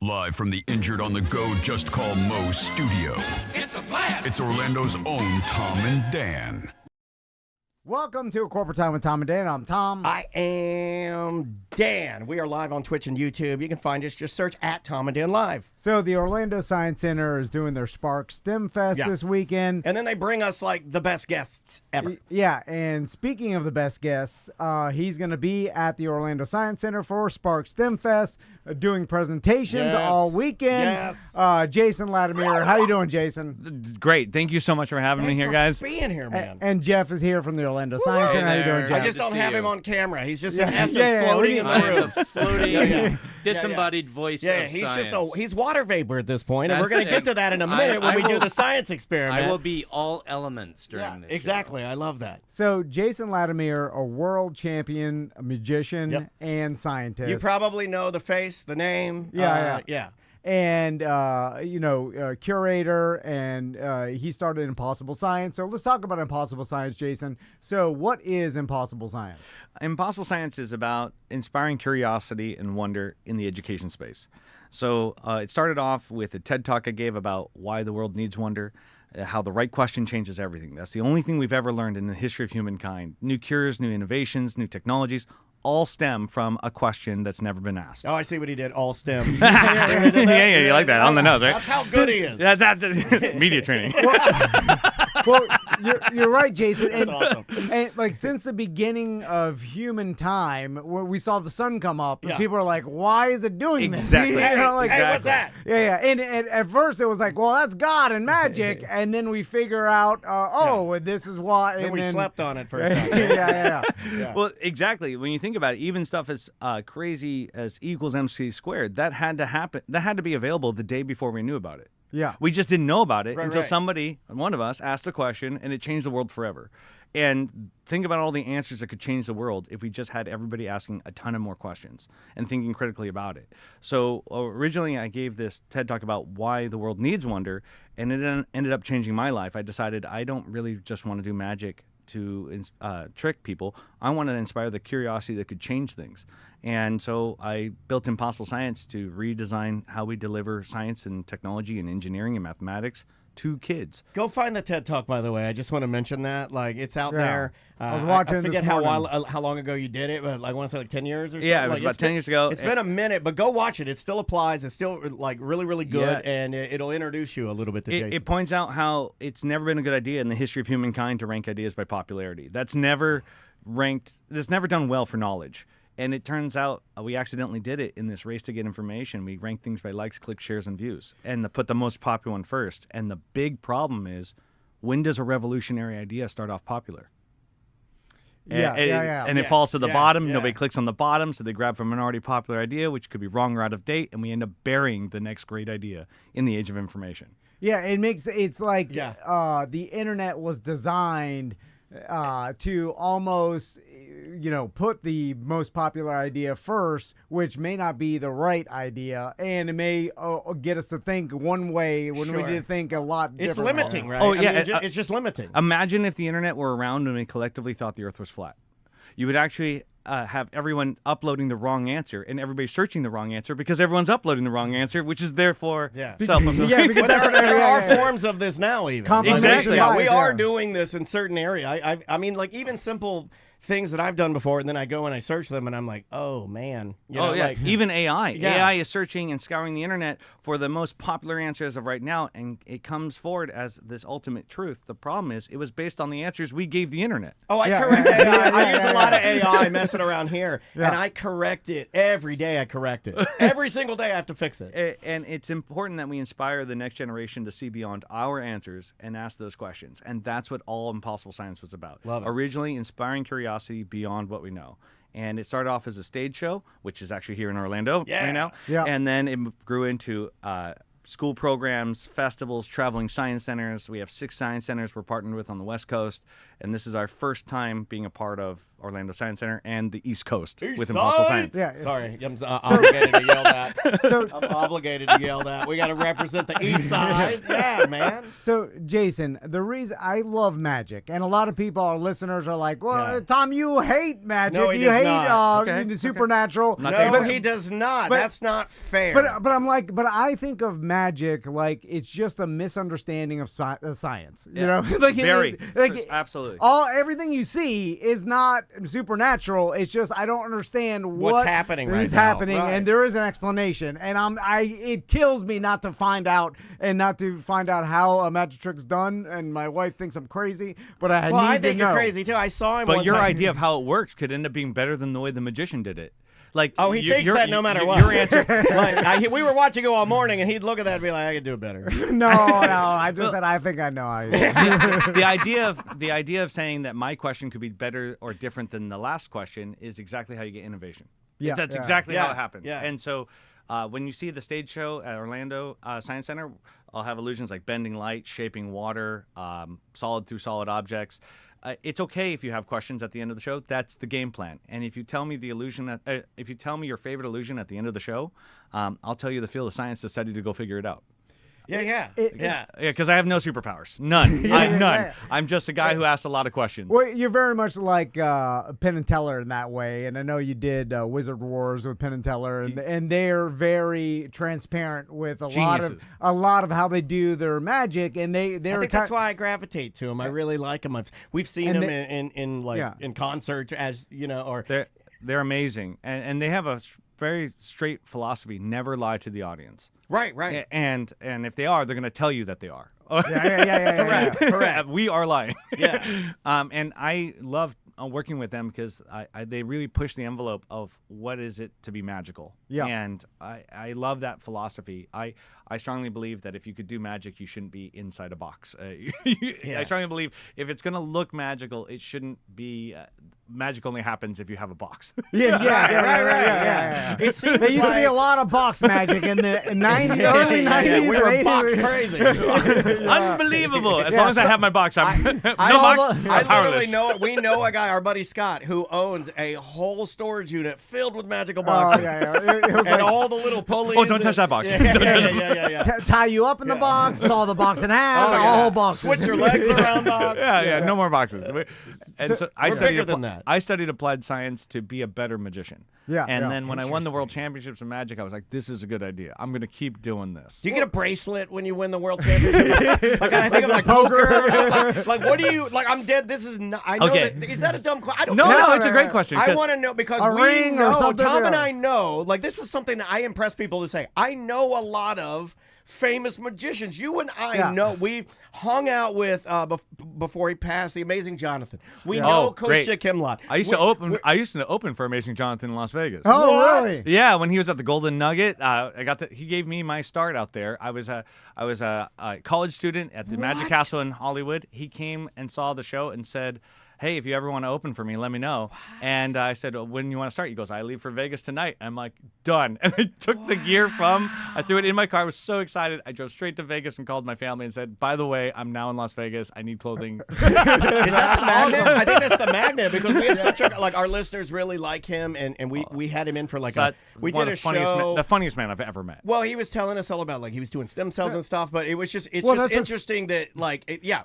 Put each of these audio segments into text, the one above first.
Live from the Injured on the Go Just Call Mo studio. It's a blast! It's Orlando's own Tom and Dan. Welcome to A Corporate Time with Tom and Dan. I'm Tom. I am Dan. We are live on Twitch and YouTube. You can find us. Just search at Tom and Dan Live. So the Orlando Science Center is doing their Spark STEM Fest this weekend. And then they bring us like the best guests ever. Yeah, and speaking of the best guests, he's going to be at the Orlando Science Center for Spark STEM Fest, doing presentations all weekend. Yes. Jason Latimer. How you doing, Jason? Great. Thank you so much for having me here, guys. Thanks for being here, man. And Jeff is here from the Orlando Science Center. How you doing, Jeff? I just don't have him on camera. He's just in essence yeah, floating in the room. Floating, disembodied voice of He's science. he's water vapor at this point, and That's we're going to get to that in a minute when we do the science experiment. I will be all elements during this exactly. show. I love that. So Jason Latimer, a world champion, a magician, and scientist. You probably know the face, the name. Yeah. And, curator, and he started Impossible Science. So let's talk about Impossible Science, Jason. So what is Impossible Science? Impossible Science is about inspiring curiosity and wonder in the education space. So it started off with a TED Talk I gave about why the world needs wonder, how the right question changes everything. That's the only thing we've ever learned in the history of humankind. New cures, new innovations, new technologies, all stem from a question that's never been asked. Oh, I see what he did. All STEM. yeah, you like that. On the nose, right? That's how good he is. That's media training. Well, you're right, Jason. And, That's awesome. And like since the beginning of human time, where we saw the sun come up, and people are like, "Why is it doing this?" Exactly. Hey, what's that? Yeah. And at first it was like, "Well, that's God and magic," and then we figure out, this is why. Then And we then slept on it for a second. yeah. Well, exactly. When you think about it, even stuff as crazy as E equals MC squared, that had to happen. That had to be available the day before we knew about it. Yeah. We just didn't know about it until right. somebody, one of us, asked a question, and it changed the world forever. And think about all the answers that could change the world if we just had everybody asking a ton of more questions and thinking critically about it. So originally I gave this TED Talk about why the world needs wonder, and it ended up changing my life. I decided I don't really just want to do magic to trick people. I want to inspire the curiosity that could change things. And so I built Impossible Science to redesign how we deliver science and technology and engineering and mathematics to kids. Go find the TED Talk, by the way. I just want to mention that. Like, it's out there. I was watching I forget this morning. how long ago you did it, but I want to say like 10 years or something. Yeah, it was about 10 years ago. It's been a minute, but go watch it. It still applies. It's still like really, really good, and it'll introduce you a little bit to Jason. It points out how it's never been a good idea in the history of humankind to rank ideas by popularity. That's never done well for knowledge. And it turns out we accidentally did it in this race to get information. We rank things by likes, clicks, shares, and views, and put the most popular one first. And the big problem is, when does a revolutionary idea start off popular? And it falls to the bottom. Nobody clicks on the bottom, so they grab from an already popular idea, which could be wrong or out of date, and we end up burying the next great idea in the age of information. Yeah, it's like the internet was designed to almost, put the most popular idea first, which may not be the right idea, and it may get us to think one way when we need to think a lot different. It's limiting, right? Oh, I yeah, mean, it's just limiting. Imagine if the internet were around when we collectively thought the Earth was flat. You would actually have everyone uploading the wrong answer and everybody searching the wrong answer because everyone's uploading the wrong answer, which is therefore self-fulfilling. Yeah, because But there are forms of this now, even. Exactly. Yeah, we are doing this in certain area. I mean, like even simple things that I've done before, and then I go and I search them, and I'm like, oh man. Like, even AI. Yeah. AI is searching and scouring the internet for the most popular answers of right now, and it comes forward as this ultimate truth. The problem is, it was based on the answers we gave the internet. Oh, I correct AI. I use a lot of AI messing around here, and I correct it every day. I correct it every single day. I have to fix it. And it's important that we inspire the next generation to see beyond our answers and ask those questions. And that's what all Impossible Science was about. Love it. Originally, inspiring curiosity beyond what we know. And it started off as a stage show, which is actually here in Orlando right now. Yeah. And then it grew into school programs, festivals, traveling science centers. We have 6 science centers we're partnered with on the West Coast. And this is our first time being a part of Orlando Science Center, and the East Coast East with Impossible Side? Science. Yeah. Sorry, I'm obligated to yell that. So- I'm obligated to yell that. We got to represent the East Side. Yeah, man. So, Jason, the reason I love magic, and a lot of people, our listeners, are like, "Well, Yeah. Tom, you hate magic. No, he you does hate not. Okay. the supernatural." Not No, taking he does not. but- That's not fair. But I'm like, but I think of magic like it's just a misunderstanding of science. You know, like Very. like Absolutely. everything you see is not supernatural. It's just I don't understand What's what happening right is now. happening, Right. and there is an explanation. And it kills me not to find out how a magic trick's done. And my wife thinks I'm crazy, but I well, need I think to know. you're crazy too. I saw him. But one your time. idea of how it works could end up being better than the way the magician did it. Like, Oh, he thinks that no matter what. Your answer. Like, we were watching it all morning, and he'd look at that and be like, "I could do it better." No, I just said I think I know how you do it. the idea of saying that my question could be better or different than the last question is exactly how you get innovation. Yeah, That's yeah. exactly how Yeah, it happens. yeah. And so when you see the stage show at Orlando Science Center, I'll have illusions like bending light, shaping water, solid through solid objects. It's okay if you have questions at the end of the show. That's the game plan. And if you tell me if you tell me your favorite illusion at the end of the show, I'll tell you the field of science to study to go figure it out. Yeah. Yeah, because I have no superpowers. None. None. yeah. I'm just a guy who asked a lot of questions. Well, you're very much like Penn and Teller in that way, and I know you did Wizard Wars with Penn and Teller, and they're very transparent with a Geniuses. lot of how they do their magic, and they're I think that's why I gravitate to him. I really like him. We've seen And him in concert, as you know, or They're amazing, and they have a very straight philosophy: never lie to the audience. right. And if they are, they're going to tell you that they are. yeah. Correct. We are lying. Yeah. And I love working with them because they really push the envelope of what is it to be magical. Yeah. And I love that philosophy. I strongly believe that if you could do magic, you shouldn't be inside a box. I strongly believe if it's going to look magical, it shouldn't be. Magic only happens if you have a box. Yeah. It seems There used to be like- a lot of box magic in the 90s, early 90s. We were and box 80s. crazy. Unbelievable! As Yeah, long as I so- have my box, I'm no box. I I'm literally powerless. know it. We know a guy, our buddy Scott, who owns a whole storage unit filled with magical Oh, boxes. yeah. It was And like all the little pulleys. Oh, don't touch that box. Yeah, Don't touch yeah. tie you up in the box, saw the box in half, Oh, the yeah. whole box. Switch your legs around, box. Yeah, no more boxes. And so I we're studied bigger than that. I studied applied science to be a better magician. Yeah, And yeah. then when I won the World Championships of Magic, I was like, this is a good idea. I'm going to keep doing this. Do you get a bracelet when you win the world championship? Like I think of like poker. Or something. Like what do you like? I'm dead. This is not. I know Okay. that. Is that a dumb question? I don't No, know. it's a great question. I 'cause- want to know because A we ring or know, something, Tom and yeah. I know. Like this is something that I impress people to say. I know a lot of famous magicians. You and I know. We hung out with before he passed, the amazing Jonathan. We know great. Kosha Kimlot. I used to open for Amazing Jonathan in Las Vegas. Oh, What? really? Yeah, when he was at the Golden Nugget, he gave me my start out there. I was a college student at the Magic Castle in Hollywood. He came and saw the show and said, "Hey, if you ever want to open for me, let me know." And I said, "When you want to start?" He goes, "I leave for Vegas tonight." I'm like, "Done." And I took the gear I threw it in my car. I was so excited. I drove straight to Vegas and called my family and said, "By the way, I'm now in Las Vegas. I need clothing." Is that the magnet? I think that's the magnet because we have such a our listeners really like him and we had him in for we one did of a the funniest show. the funniest man I've ever met. Well, he was telling us all about he was doing stem cells and stuff, but it's just that's interesting that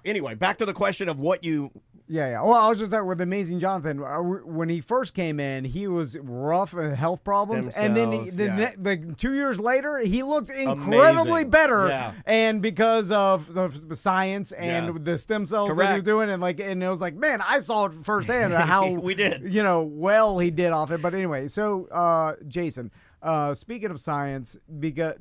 anyway, back to the question of what you Yeah. Well, I was just there with Amazing Jonathan. When he first came in, he was rough and health problems, Stem and then cells, like 2 years later, he looked incredibly Amazing. better. Yeah. And because of the science and the stem cells that he was Correct. doing, and it was like, man, I saw it firsthand how We did. well he did off it. But anyway, so Jason. Speaking of science, because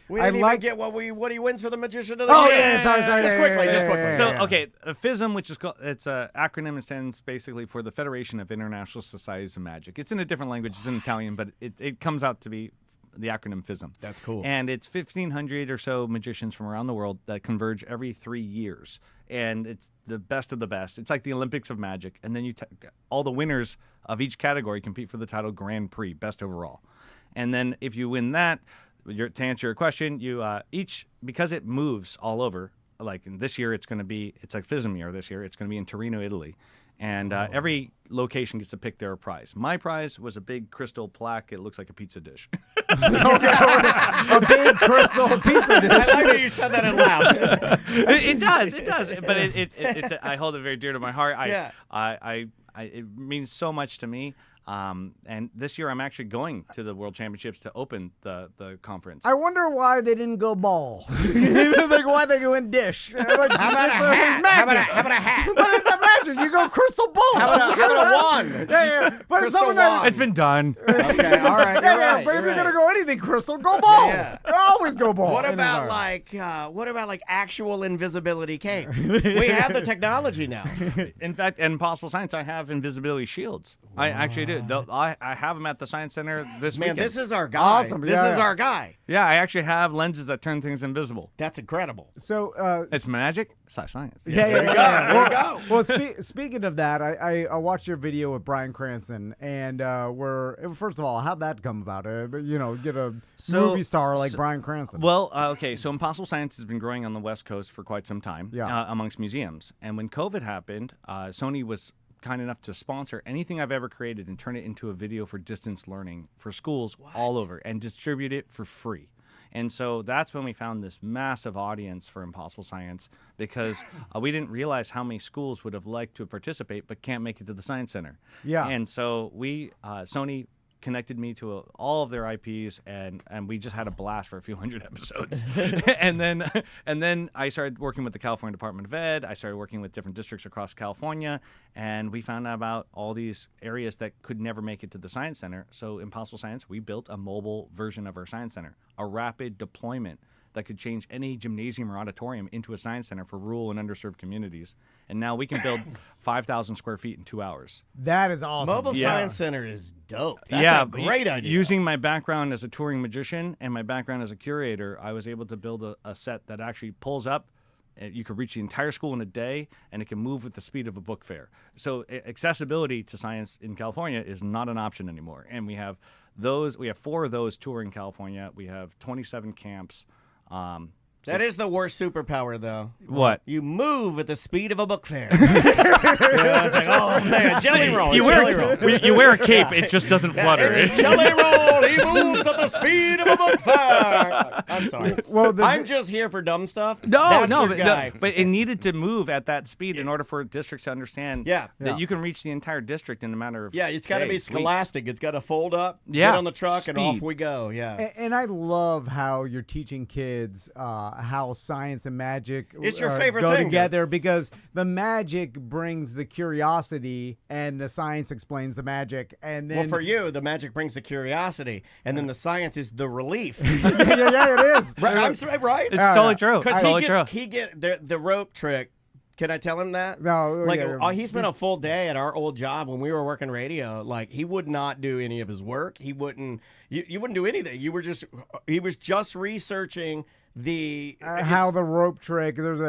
we I didn't even like get what he wins for the magician of the Oh year. yeah, sorry, Just quickly. yeah. So, okay, FISM, which is it's an acronym, it stands basically for the Federation of International Societies of Magic. It's in a different language, it's in Italian, but it comes out to be the acronym FISM. That's cool. And it's 1,500 or so magicians from around the world that converge every 3 years. And it's the best of the best. It's like the Olympics of magic. And then all the winners of each category compete for the title Grand Prix, best overall. And then if you win that, to answer your question, you because it moves all over. Like this year, it's like FISM year this year. It's going to be in Torino, Italy, and every location gets to pick their prize. My prize was a big crystal plaque. It looks like a pizza dish. A big crystal pizza dish. I like that you said that out loud. It does, but it's I hold it very dear to my heart. It means so much to me. And this year I'm actually going to the World Championships to open the conference. I wonder why they didn't go ball. Like why they go in dish. Like, how about a hat? How about a hat? But it's a magic. You go crystal ball. How about a wand? Yeah. But Crystal something that wand. It's been done. Okay, all right. You're right. But if you're you're right. gonna go anything crystal, go ball. Yeah. Always go ball. What in about Empire. like actual invisibility cape? We have the technology now. In fact, in Impossible Science, I have invisibility shields. I actually do. I have them at the Science Center this Man, weekend. this is our guy. Awesome. This Yeah, is yeah. our guy. Yeah, I actually have lenses that turn things invisible. That's incredible. So It's magic / science. Yeah. There you go. Well, speaking of that, I watched your video with Bryan Cranston, and first of all, how'd that come about? Get a movie star like Bryan Cranston. Well, okay, so Impossible Science has been growing on the West Coast for quite some time amongst museums. And when COVID happened, Sony was kind enough to sponsor anything I've ever created and turn it into a video for distance learning for schools all over and distribute it for free. And so that's when we found this massive audience for Impossible Science, because we didn't realize how many schools would have liked to participate but can't make it to the Science Center. Yeah. And so Sony connected me to all of their IPs, and we just had a blast for a few hundred episodes. and then I started working with the California Department of Ed. I started working with different districts across California, and we found out about all these areas that could never make it to the Science Center. So Impossible Science, we built a mobile version of our Science Center, a rapid deployment that could change any gymnasium or auditorium into a science center for rural and underserved communities. And now we can build 5,000 square feet in 2 hours. That is awesome. Mobile Science Center is dope. That's yeah, a great idea. Using my background as a touring magician and my background as a curator, I was able to build a set that actually pulls up. You could reach the entire school in a day, and it can move with the speed of a book fair. So accessibility to science in California is not an option anymore. And we have 4 of those touring California. We have 27 camps. That is the worst superpower, though. What? You move at the speed of a book fair. I was like, oh man, jelly roll. You wear a cape, it just doesn't flutter. It's jelly roll. He moves at the speed of a book fair. I'm sorry. Well, I'm just here for dumb stuff. No, That's no, your guy. but it needed to move at that speed in order for districts to understand Yeah. that you can reach the entire district in a matter of It's got to be days, weeks. scholastic. It's got to fold up, Yeah. get on the truck, and off Speed. we go. Yeah. And I love how you're teaching kids how science and magic It's your favorite go thing, together, because the magic brings the curiosity and the science explains the magic. And then Well, for you, the magic brings the curiosity, and then the science is the relief. yeah, it is. Right? I'm sorry, right? It's totally true. Because Totally true. he get the rope trick. Can I tell him that? No, Like yeah. he spent a full day at our old job when we were working radio. Like he would not do any of his work. He wouldn't. You wouldn't do anything. He was just researching the how the rope trick. There's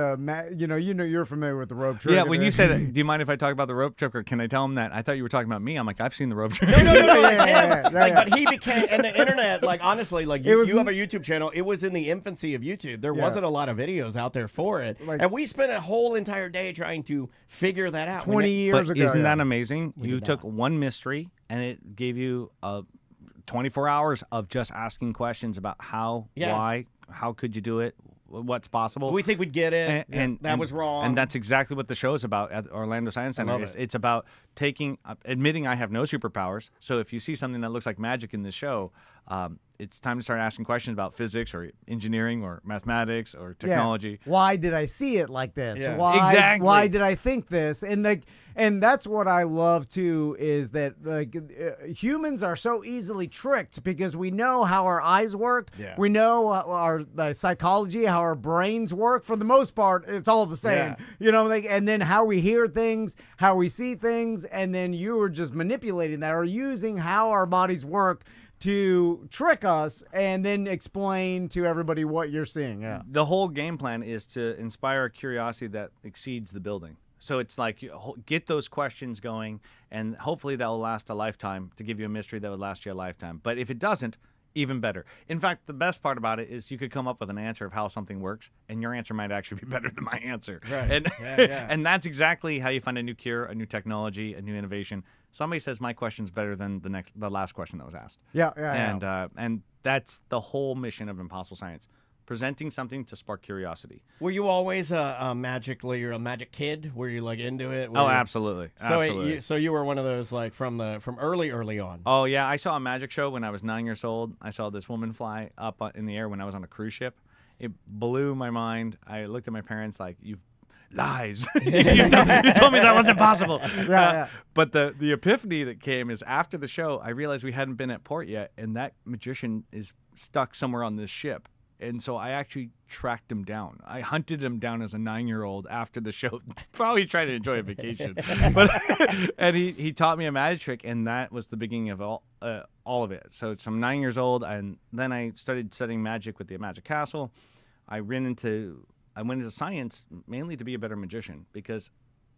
you're familiar with the rope trick. Yeah, when you said, do you mind if I talk about the rope trick, or can I tell him that? I thought you were talking about me. I'm like, I've seen the rope trick. No, like Yeah, him. But he became, and the internet, like honestly, like you have a YouTube channel. It was in the infancy of YouTube. There wasn't a lot of videos out there for it, and we spent a whole entire day trying to figure that out. 20 years But ago. isn't yeah. that amazing? You took one mystery and it gave you 24 hours of just asking questions about how, why, how could you do it, what's possible. We think we'd get it, and that was wrong. And that's exactly what the show is about at Orlando Science Center. It's about admitting I have no superpowers. So if you see something that looks like magic in this show, it's time to start asking questions about physics or engineering or mathematics or technology. Yeah. Why did I see it like this? Yeah. Exactly. Why did I think this? And that's what I love too, is that humans are so easily tricked because we know how our eyes work. Yeah. We know our psychology, how our brains work. For the most part, it's all the same. Yeah. And then how we hear things, how we see things, and then you are just manipulating that or using how our bodies work to trick us and then explain to everybody what you're seeing. Yeah. The whole game plan is to inspire a curiosity that exceeds the building. So it's like get those questions going, and hopefully that will last a lifetime to give you a mystery that would last you a lifetime. But if it doesn't, Even better. In fact, the best part about it is you could come up with an answer of how something works, and your answer might actually be better than my answer. Right. And Yeah. and that's exactly how you find a new cure, a new technology, a new innovation. Somebody says my question's better than the last question that was asked. And that's the whole mission of Impossible Science. Presenting something to spark curiosity. Were you always a magic kid? Were you like into it? Oh, absolutely. Absolutely. So you were one of those like from early on. Oh yeah, I saw a magic show when I was 9 years old. I saw this woman fly up in the air when I was on a cruise ship. It blew my mind. I looked at my parents like, "You've lies. you told me that wasn't possible." But the epiphany that came is after the show, I realized we hadn't been at port yet, and that magician is stuck somewhere on this ship. And so I actually tracked him down. I hunted him down as a 9-year-old after the show, probably trying to enjoy a vacation. And he taught me a magic trick, and that was the beginning of all of it. So I'm 9 years old, and then I started studying magic with the Magic Castle. I went into science mainly to be a better magician because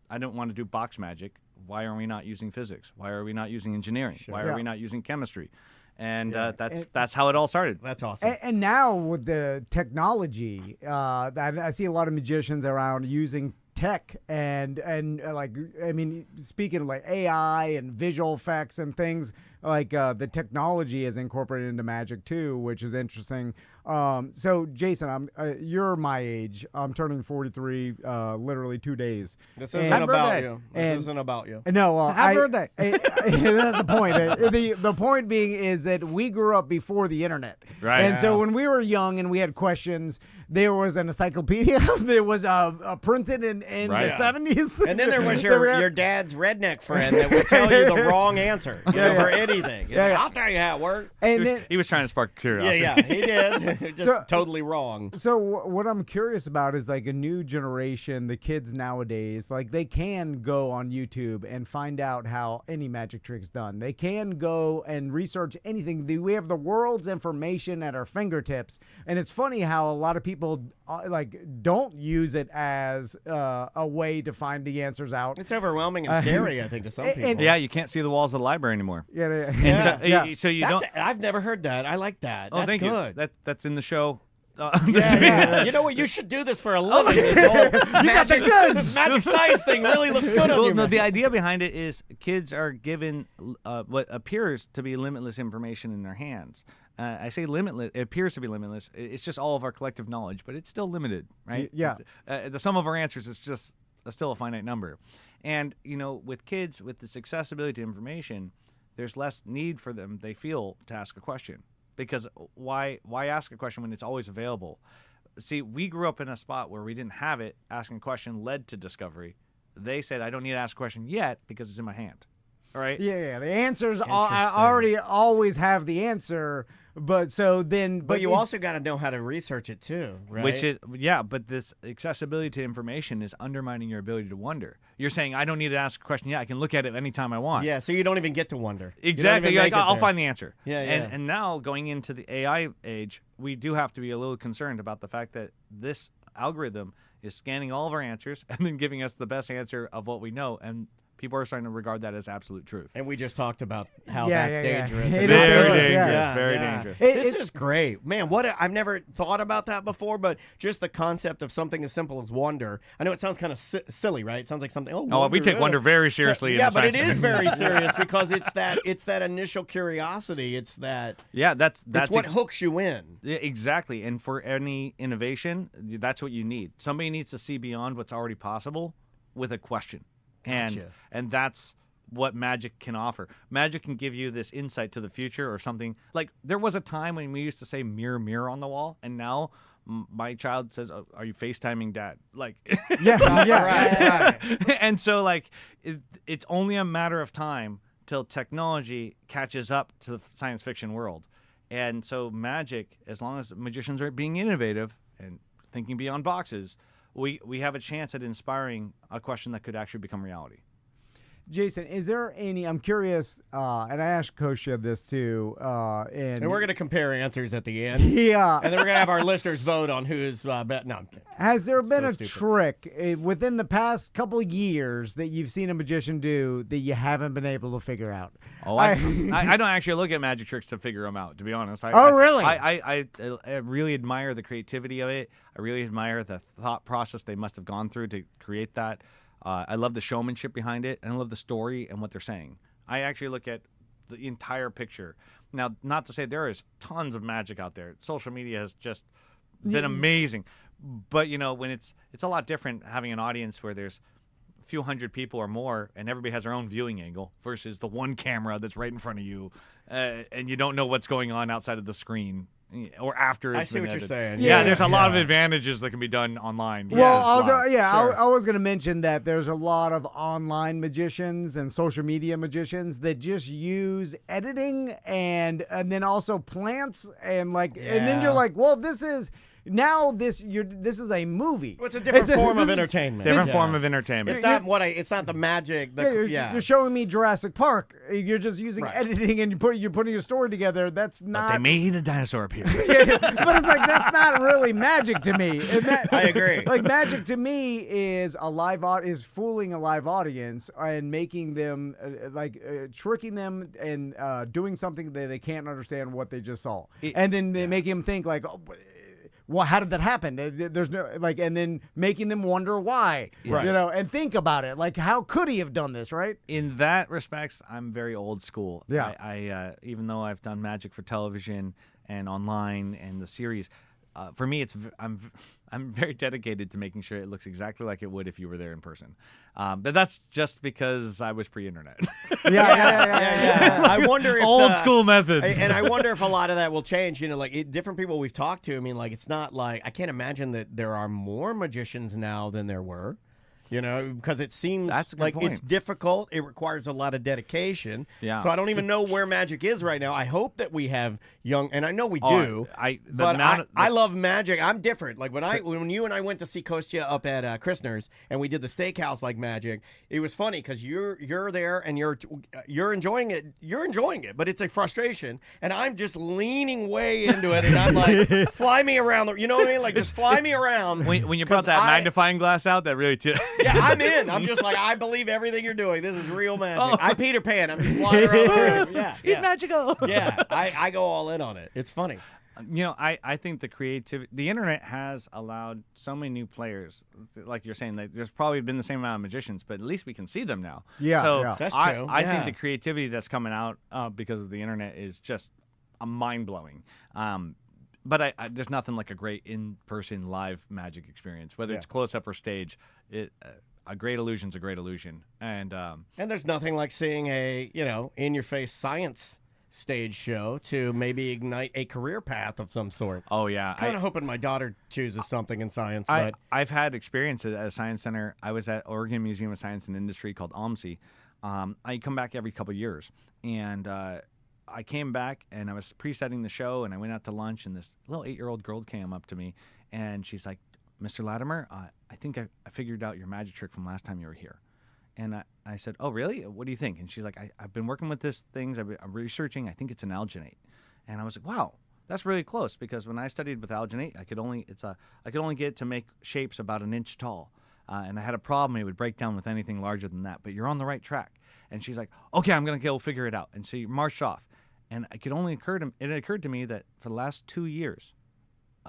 I don't want to do box magic. Why are we not using physics? Why are we not using engineering? Why are we not using chemistry? And that's how it all started. That's awesome. And now with the technology, I see a lot of magicians around using tech and like, I mean, speaking of like AI and visual effects and things, like the technology is incorporated into magic too, which is interesting. So Jason, you're my age. I'm turning 43 literally 2 days. This isn't about you. This isn't about you. No, Happy birthday. That's the point. The point being is that we grew up before the internet. Right. And so when we were young and we had questions, there was an encyclopedia. There was a printed in the 70s. And then there was your dad's redneck friend that would tell you the wrong answer for anything. I'll tell you how it worked. And He was trying to spark curiosity. Yeah, he did. Just totally wrong. So what I'm curious about is like a new generation, the kids nowadays, like they can go on YouTube and find out how any magic trick's done. They can go and research anything. We have the world's information at our fingertips, and it's funny how a lot of people like don't use it as a way to find the answers out. It's overwhelming and scary, I think, to some people. Yeah, you can't see the walls of the library anymore. So you don't. I've never heard that. I like that. Oh, That's thank good. you. That's in the show. You know what? You should do this for a living. This whole this magic science thing really looks good on you. No, the idea behind it is kids are given what appears to be limitless information in their hands. I say limitless. It appears to be limitless. It's just all of our collective knowledge, but it's still limited, right? Yeah. The sum of our answers is just still a finite number. And, with kids, with this accessibility to information, there's less need for them, they feel, to ask a question. Because why ask a question when it's always available? See, we grew up in a spot where we didn't have it. Asking a question led to discovery. They said, I don't need to ask a question yet because it's in my hand. All right? Yeah. The answers, I already always have the answer. But you also got to know how to research it too, right? But this accessibility to information is undermining your ability to wonder. You're saying, I don't need to ask a question. Yeah, I can look at it anytime I want. Yeah, so you don't even get to wonder. Exactly. You're like, I'll find the answer. Yeah. And now going into the AI age, we do have to be a little concerned about the fact that this algorithm is scanning all of our answers and then giving us the best answer of what we know. And people are starting to regard that as absolute truth. And we just talked about how that's dangerous. Very dangerous. This is great. Man, I've never thought about that before, but just the concept of something as simple as wonder. I know it sounds kind of silly, right? It sounds like something, we take wonder very seriously. But it is very serious because it's that initial curiosity. It's that. Yeah, that's what hooks you in. Yeah, exactly. And for any innovation, that's what you need. Somebody needs to see beyond what's already possible with a question. Gotcha. And that's what magic can offer. Magic can give you this insight to the future or something. Like there was a time when we used to say mirror, mirror on the wall, and now my child says, are you FaceTiming dad? Like, right. And so like it's only a matter of time till technology catches up to the science fiction world. And so magic, as long as magicians are being innovative and thinking beyond boxes, we have a chance at inspiring a question that could actually become reality. Jason, is there any? I'm curious, and I asked Kosha this too. And we're gonna compare answers at the end. Yeah, and then we're gonna have our listeners vote on who's bet. No, I'm kidding. Has there been a stupid. trick within the past couple of years that you've seen a magician do that you haven't been able to figure out? Oh, I don't actually look at magic tricks to figure them out, to be honest. Really? I really admire the creativity of it. I really admire the thought process they must have gone through to create that. I love the showmanship behind it, and I love the story and what they're saying. I actually look at the entire picture. Now, not to say there is tons of magic out there. Social media has just been amazing. But, when it's a lot different having an audience where there's a few hundred people or more, and everybody has their own viewing angle versus the one camera that's right in front of you, and you don't know what's going on outside of the screen. Or after it's I see what you're saying. Yeah, there's a lot of advantages that can be done online. Well, I was going to mention that there's a lot of online magicians and social media magicians that just use editing and then also plants and and then you're like, well, this is a movie. Well, it's a different form of entertainment. Different form of entertainment. It's not the magic. You're showing me Jurassic Park. You're just using editing and you're putting a story together. That's not. But they made a dinosaur appear. But it's like that's not really magic to me. I agree. Like magic to me is is fooling a live audience and making them tricking them and doing something that they can't understand what they just saw, and then they make them think like. Oh, well, how did that happen? There's no and then making them wonder why, and think about it. Like, how could he have done this, right? In that respects, I'm very old school. Yeah. I even though I've done magic for television and online and the series, for me, I'm very dedicated to making sure it looks exactly like it would if you were there in person. But that's just because I was pre-internet. Yeah. I wonder if old school methods. And I wonder if a lot of that will change. Different people we've talked to. I mean, it's not like I can't imagine that there are more magicians now than there were. Because it seems like it's difficult. It requires a lot of dedication. Yeah. So I don't even know where magic is right now. I hope that we have young, and I know we do. I love magic. I'm different. Like when you and I went to see Kostya up at Christner's, and we did the steakhouse like magic. It was funny because you're there and you're enjoying it. You're enjoying it, but it's a frustration, and I'm just leaning way into it, and I'm like, fly me around. You know what I mean? Like just fly me around. When you brought that magnifying glass out, that really. Yeah, I'm in. I'm just like, I believe everything you're doing. This is real magic. I Peter Pan. I'm just flying around. Yeah, he's magical. Yeah, I go all in on it. It's funny. I think the internet has allowed so many new players, like you're saying, there's probably been the same amount of magicians, but at least we can see them now. Yeah, that's true. I think the creativity that's coming out because of the internet is just mind-blowing. But there's nothing like a great in-person live magic experience, whether it's close-up or stage. A great illusion's a great illusion, and there's nothing like seeing a in-your-face science stage show to maybe ignite a career path of some sort. Oh yeah, kind of hoping my daughter chooses something in science. But I've had experience at a science center. I was at Oregon Museum of Science and Industry called OMSI. I come back every couple of years, and I came back and I was pre-setting the show, and I went out to lunch, and this little 8-year-old girl came up to me, and she's like, "Mr. Latimer, I think I figured out your magic trick from last time you were here." And I said, "Oh, really? What do you think?" And she's like, I've been working with this things. I'm researching. I think it's an alginate. And I was like, wow, that's really close, because when I studied with alginate, I could only get it to make shapes about an inch tall. And I had a problem. It would break down with anything larger than that. But you're on the right track. And she's like, "Okay, I'm going to go figure it out." And she marched off. And it occurred to me that for the last 2 years,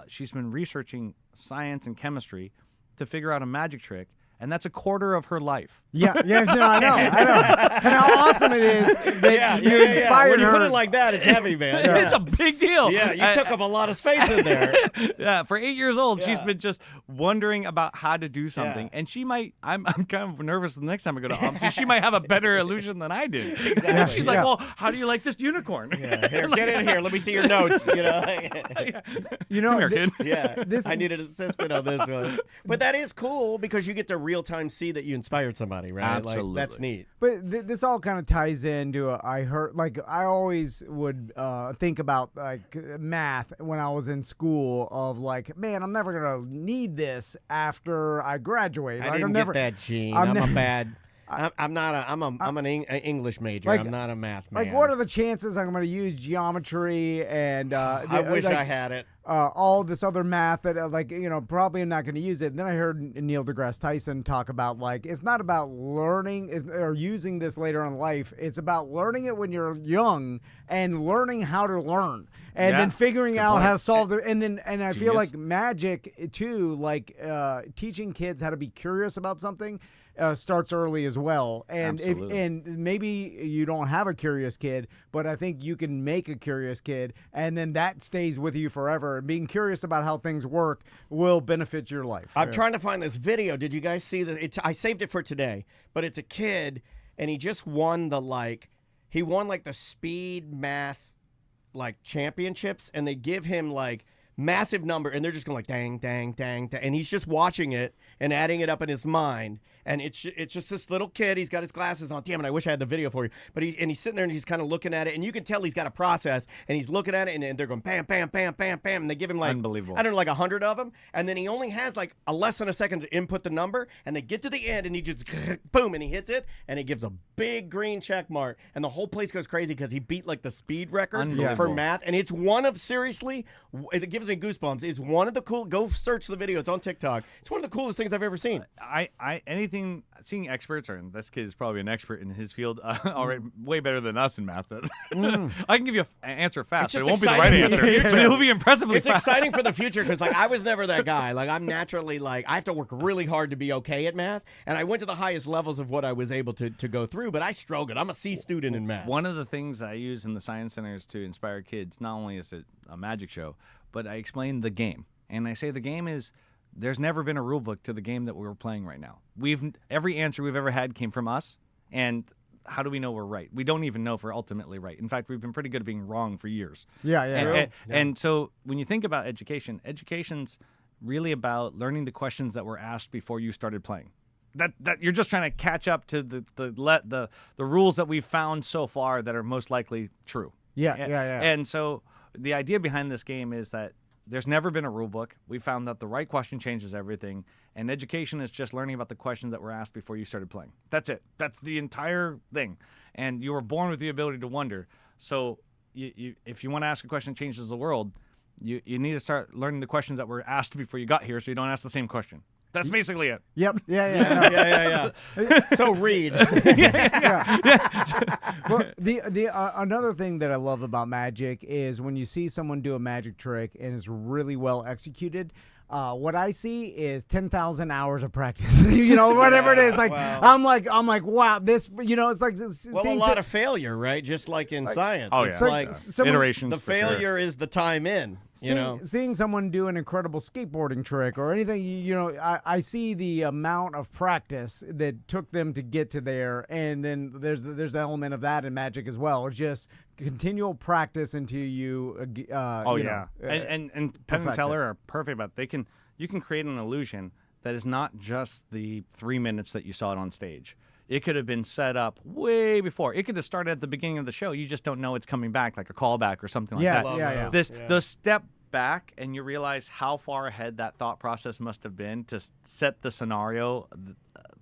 she's been researching science and chemistry to figure out a magic trick, and that's a quarter of her life. No, I know. And how awesome it is that you inspired When you her. put it like that, it's heavy, man. It's a big deal. Yeah, you took up a lot of space in there. Yeah, for 8 years old, she's been just wondering about how to do something, and she might. I'm kind of nervous the next time I go to OMSI. She might have a better illusion than I do. Exactly. She's like, "Well, how do you like this unicorn?" Yeah, here, get in here. Let me see your notes. Come here, kid. Yeah, I need an assistant on this one. But that is cool because you get to real time see that you inspired somebody, right? Absolutely. Like, that's neat. But this all kind of ties into I always would think about like math when I was in school of like, man, I'm never gonna need this after I graduate. I didn't get that gene. I'm a bad I'm an English major. I'm not a math man. Like, what are the chances I'm going to use geometry and I wish I had it. All this other math that, probably I'm not going to use it. And then I heard Neil deGrasse Tyson talk about, like, it's not about learning or using this later in life. It's about learning it when you're young and learning how to learn and then figuring out how to solve it. And I feel like magic, too, like teaching kids how to be curious about something starts early as well. And and maybe you don't have a curious kid, but I think you can make a curious kid, and then that stays with you forever. Being curious about how things work will benefit your life. I'm trying to find this video. Did you guys see that? I saved it for today, but it's a kid, and he just won the speed math championships, and they give him massive number, and they're just going dang, dang, dang, dang, and he's just watching it and adding it up in his mind. And it's just this little kid. He's got his glasses on. Damn it, I wish I had the video for you. But he's sitting there and he's kind of looking at it, and you can tell he's got a process. And he's looking at it, and they're going bam, bam, bam, bam, bam, and they give him unbelievable. I don't know, 100 of them. And then he only has a less than a second to input the number, and they get to the end, and he just boom, and he hits it, and it gives a big green check mark, and the whole place goes crazy because he beat the speed record for math. And it's one of it gives me goosebumps. It's one of the cool. Go search the video. It's on TikTok. It's one of the coolest things I've ever seen. Seeing experts, and this kid is probably an expert in his field, already way better than us in math. I can give you an answer fast, but it won't be the right answer. But it will be impressively fast. It's exciting for the future because I was never that guy. I'm naturally I have to work really hard to be okay at math, and I went to the highest levels of what I was able to go through, but I struggled. I'm a C student in math. One of the things I use in the science centers to inspire kids, not only is it a magic show, but I explain the game. And I say the game is, there's never been a rule book to the game that we're playing right now. Every answer we've ever had came from us, and how do we know we're right? We don't even know if we're ultimately right. In fact, we've been pretty good at being wrong for years. And so when you think about education's really about learning the questions that were asked before you started playing. That you're just trying to catch up to the rules that we've found so far that are most likely true. And so the idea behind this game is that there's never been a rule book. We found that the right question changes everything, and education is just learning about the questions that were asked before you started playing. That's it. That's the entire thing. And you were born with the ability to wonder. So if you want to ask a question that changes the world, you need to start learning the questions that were asked before you got here, so you don't ask the same question. That's basically it. Yep. Yeah. So read. Well, another thing that I love about magic is when you see someone do a magic trick and it's really well executed. What I see is 10,000 hours of practice. Whatever it is. Wow. I'm like, wow, this. It's like a lot of failure, right? Just like in science. Oh, it's yeah. Iterations. The failure is the time in. Seeing someone do an incredible skateboarding trick or anything, I see the amount of practice that took them to get to there, and then there's the element of that in magic as well. It's just continual practice until you. And Penn and Teller are perfect about it. You can create an illusion that is not just the 3 minutes that you saw it on stage. It could have been set up way before. It could have started at the beginning of the show. You just don't know it's coming back, like a callback or something like that. Those step back, and you realize how far ahead that thought process must have been to set the scenario.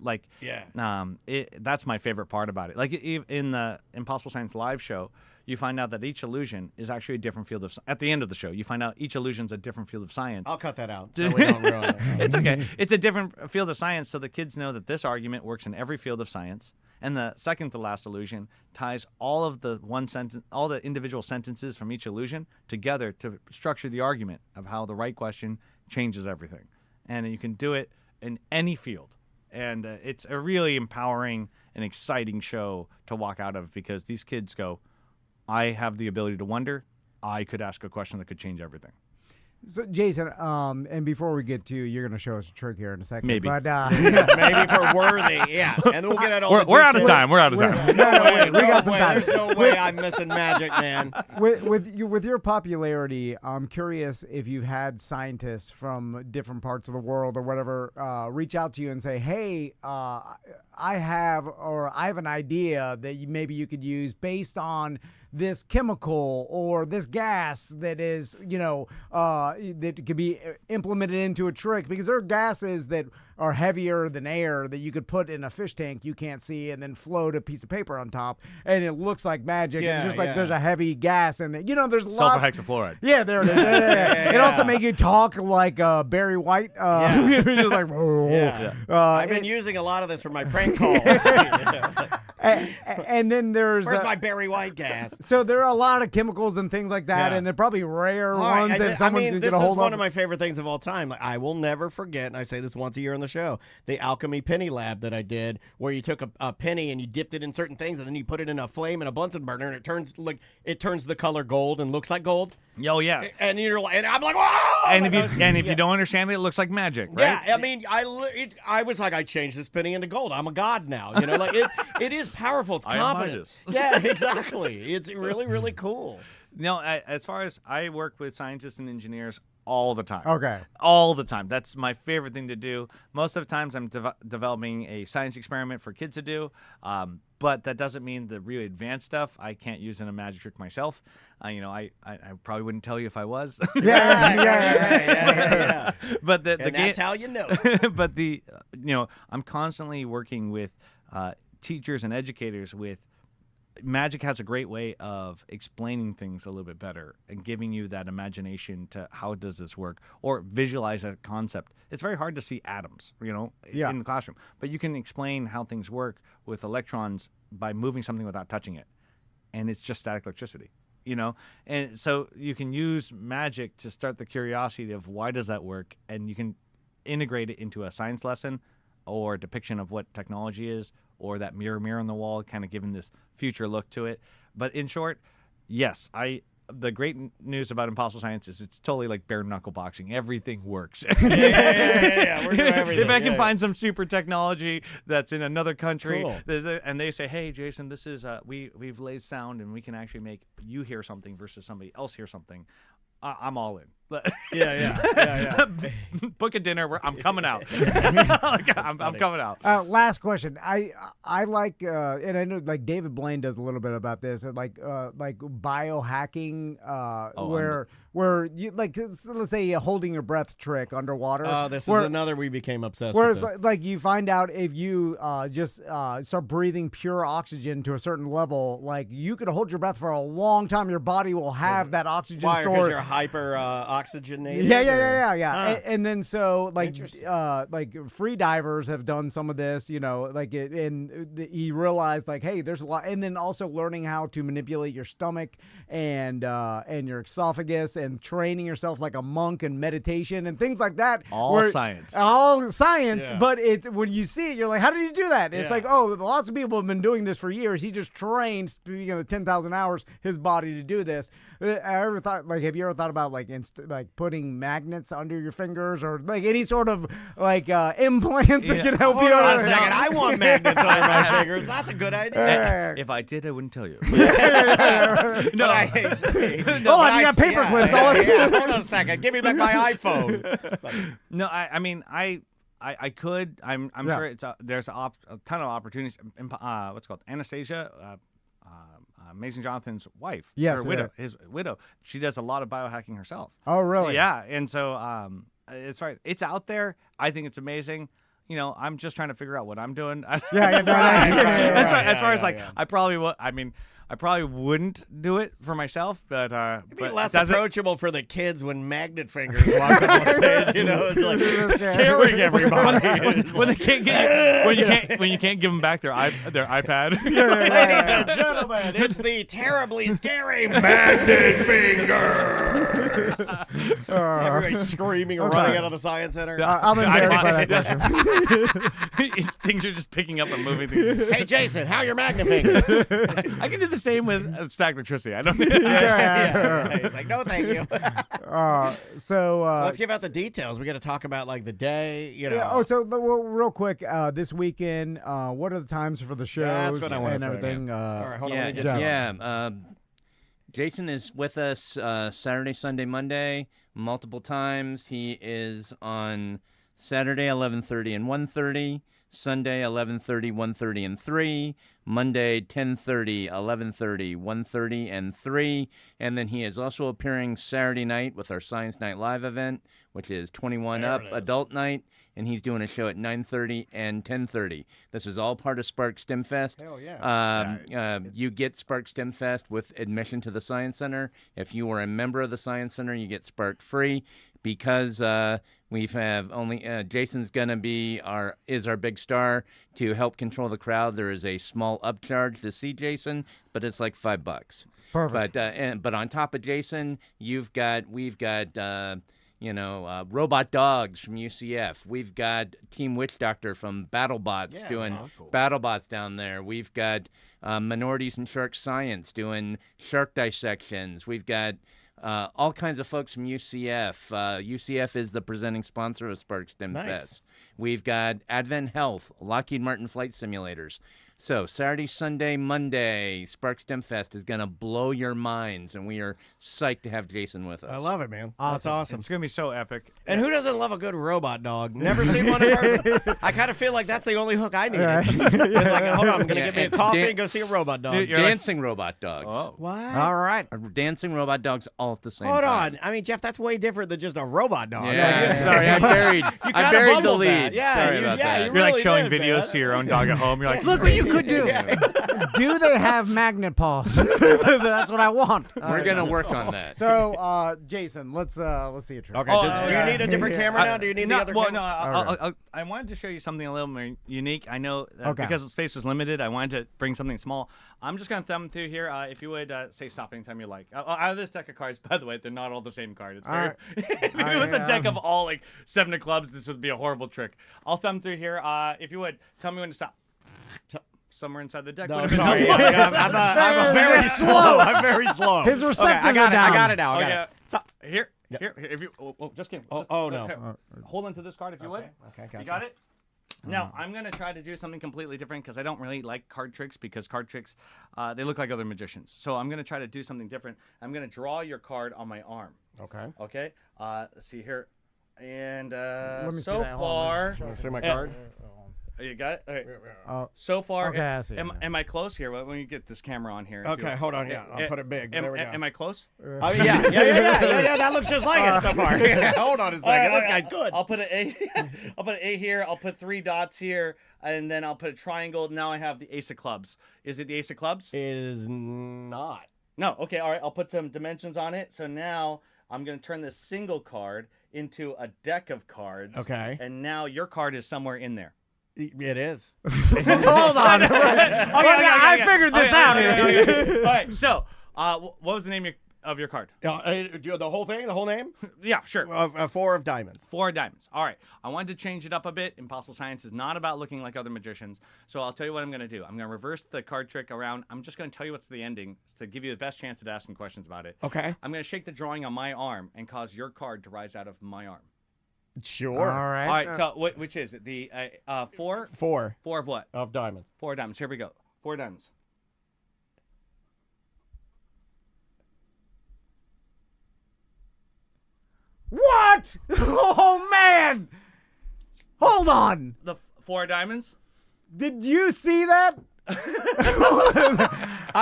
That's my favorite part about it. Like in the Impossible Science live show, you find out that each illusion is actually a different field of. At the end of the show, you find out each illusion's a different field of science. I'll cut that out so we don't ruin it. It's okay. It's a different field of science, so the kids know that this argument works in every field of science. And the second to last illusion ties all of the all the individual sentences from each illusion together to structure the argument of how the right question changes everything. And you can do it in any field. And it's a really empowering and exciting show to walk out of, because these kids go, I have the ability to wonder. I could ask a question that could change everything. So, Jason, and before we get to, you're going to show us a trick here in a second. Maybe. But, maybe if we're worthy, yeah. And then we'll get at all We're out of time. We're out of time. We got some time. There's no way I'm missing magic, man. With your popularity, I'm curious if you've had scientists from different parts of the world or whatever reach out to you and say, hey, I have an idea that maybe you could use based on this chemical or this gas that is, that could be implemented into a trick, because there are gases that are heavier than air that you could put in a fish tank you can't see and then float a piece of paper on top, and it looks like magic. It's just like there's a heavy gas in it. There's sulfur hexafluoride. Yeah, there it is. It also makes you talk like Barry White. You're just like, I've been using a lot of this for my prank calls. And then there's where's my Barry White gas? So there are a lot of chemicals and things like that, and they're probably rare ones that someone can get a hold of. This is one of my favorite things of all time. Like, I will never forget, and I say this once a year on the show, the alchemy penny lab that I did, where you took a penny and you dipped it in certain things, and then you put it in a flame in a Bunsen burner, and it turns the color gold and looks like gold. Oh yeah. And you're like, and I'm like, whoa! And if you don't understand it, it looks like magic, right? Yeah, I mean, I was like, I changed this penny into gold. I'm a god now. It is powerful. It's confident. Yeah, exactly. It's really, really cool. No, as far as I work with scientists and engineers all the time. Okay. All the time. That's my favorite thing to do. Most of the times I'm developing a science experiment for kids to do, but that doesn't mean the really advanced stuff I can't use in a magic trick myself. I probably wouldn't tell you if I was. Yeah. But that's how you know. But I'm constantly working with teachers and educators with magic. Has a great way of explaining things a little bit better and giving you that imagination to how does this work, or visualize a concept. It's very hard to see atoms, in the classroom, but you can explain how things work with electrons by moving something without touching it, and it's just static electricity. And so you can use magic to start the curiosity of why does that work, and you can integrate it into a science lesson or depiction of what technology is, or that mirror on the wall, kind of giving this future look to it. But in short, yes, the great news about Impossible Science is it's totally like bare knuckle boxing. Everything works. Yeah. We're doing everything. If I can find some super technology that's in another country, cool. And they say, hey, Jason, this is we've laid sound and we can actually make you hear something versus somebody else hear something. I'm all in. Yeah. Book a dinner. I'm coming out. I'm coming out. Last question. I like, and I know like David Blaine does a little bit about this, like biohacking, where you let's say a holding your breath trick underwater. Oh, this is another we became obsessed where with. Where it's like you find out if you just start breathing pure oxygen to a certain level, like you could hold your breath for a long time. Your body will have that oxygen stored. Why? Because you're hyper oxygenated. Yeah. And then so like free divers have done some of this, and you realize like, hey, there's a lot. And then also learning how to manipulate your stomach and your esophagus, and training yourself like a monk and meditation and things like that. All science. Yeah. But when you see it, you're like, how did he do that? It's like, oh, lots of people have been doing this for years. He just trained, speaking of the 10,000 hours, his body to do this. Have you ever thought about like putting magnets under your fingers, or like any sort of like implants that can help you? Hold on a second. I want magnets under my fingers. That's a good idea. If I did, I wouldn't tell you. No, hold on, you got paper clips all over. Hold on a second. Give me back my iPhone. No, I mean, I could. I'm sure there's a ton of opportunities. What's it called? Anastasia. Mason Jonathan's wife, his widow, she does a lot of biohacking herself. Oh, really? Yeah, and so it's out there. I think it's amazing. I'm just trying to figure out what I'm doing. As far as I probably will. I mean, I probably wouldn't do it for myself, but it'd be less approachable for the kids when magnet fingers walk up on stage. It's like scaring everybody. when they can't get when you can't give them back their iPad. Ladies and gentlemen, it's the terribly scary magnet finger. Everybody's screaming and running out of the science center. I'm embarrassed by that question. Things are just picking up and moving. Things. Hey, Jason, how are your magnet fingers? I can do the same with static electricity. I don't. He's like, no, thank you. Let's give out the details. We got to talk about like the day. Real quick, this weekend, what are the times for the shows? That's what I want and everything. All right, hold on. Jason is with us Saturday, Sunday, Monday, multiple times. He is on Saturday 11:30 and 1:30, Sunday 11:30, 1:30 and 3, Monday 10:30, 11:30, 1:30 and 3, and then he is also appearing Saturday night with our Science Night Live event, which is 21 Up Adult Night, and he's doing a show at 9:30 and 10:30. This is all part of Spark STEM Fest. Hell yeah. You get Spark STEM Fest with admission to the Science Center. If you are a member of the Science Center, you get Spark free. Because we have only Jason's gonna be our big star to help control the crowd. There is a small upcharge to see Jason, but it's like $5. Perfect. But on top of Jason, we've got Robot Dogs from UCF. We've got Team Witch Doctor from BattleBots doing BattleBots down there. We've got Minorities in Shark Science doing shark dissections. We've got all kinds of folks from UCF. UCF is the presenting sponsor of Spark STEM Fest. We've got Advent Health, Lockheed Martin Flight Simulators. So Saturday, Sunday, Monday, Spark STEM Fest is going to blow your minds, and we are psyched to have Jason with us. I love it, man. That's awesome. It's going to be so epic. And who doesn't love a good robot dog? Never seen one in person. I kind of feel like that's the only hook I need. It's like, hold on, I'm going to get me a coffee and go see a robot dog. Dancing robot dogs. Oh. What? All right. Dancing robot dogs all at the same time. Hold on. I mean, Jeff, that's way different than just a robot dog. Yeah, sorry, I buried the lead. Yeah, sorry about that. You're like showing videos to your own dog at home. You're like, Look what you could do. Do they have magnet paws? That's what I want. We're gonna work on that. So, Jason, let's see a trick. Okay. Do you need a different camera now? Do you need the other camera? No, I wanted to show you something a little more unique. I know that because the space was limited, I wanted to bring something small. I'm just going to thumb through here. If you would say stop anytime you like. Out of this deck of cards, by the way, they're not all the same card. It's very, if it was a deck of all like 7 of clubs, this would be a horrible trick. I'll thumb through here. If you would, tell me when to stop. Somewhere inside the deck. No, sorry. I'm very slow. I'm very slow. His receptors are down. I got it now. I got it. Stop. Here. If you, just kidding. No. Hold on to this card if you would. Okay, gotcha. You got it? Now, I'm going to try to do something completely different because I don't really like card tricks because card tricks, they look like other magicians. So I'm going to try to do something different. I'm going to draw your card on my arm. Okay. Okay? Let's see here. And Let me so see that. far... Want to see my card? You got it? All right. Oh, So far... okay, I see. Am I close here? Let me get this camera on here. Okay, hold on. Yeah, I'll put it big. There we go. Am I close? Oh, yeah. That looks just like it so far. Hold on a second. This guy's good. I'll put an A. I'll put an A here. I'll put 3 dots here, and then I'll put a triangle. Now I have the Ace of Clubs. Is it the Ace of Clubs? It is not. No. Okay. All right. I'll put some dimensions on it. So now I'm going to turn this single card into a deck of cards. Okay. And now your card is somewhere in there. It is. hold on. I figured this out. All right. So, what was the name of your card? The whole thing? The whole name? Yeah, sure. 4 of diamonds. 4 diamonds. All right. I wanted to change it up a bit. Impossible Science is not about looking like other magicians. So I'll tell you what I'm going to do. I'm going to reverse the card trick around. I'm just going to tell you what's the ending to give you the best chance at asking questions about it. Okay. I'm going to shake the drawing on my arm and cause your card to rise out of my arm. Sure. All right. All right. So which is it? The 4? 4 4 of what? of diamonds. 4 diamonds. Here we go. 4 diamonds. What? Oh, man. Hold on. The 4 diamonds? Did you see that? I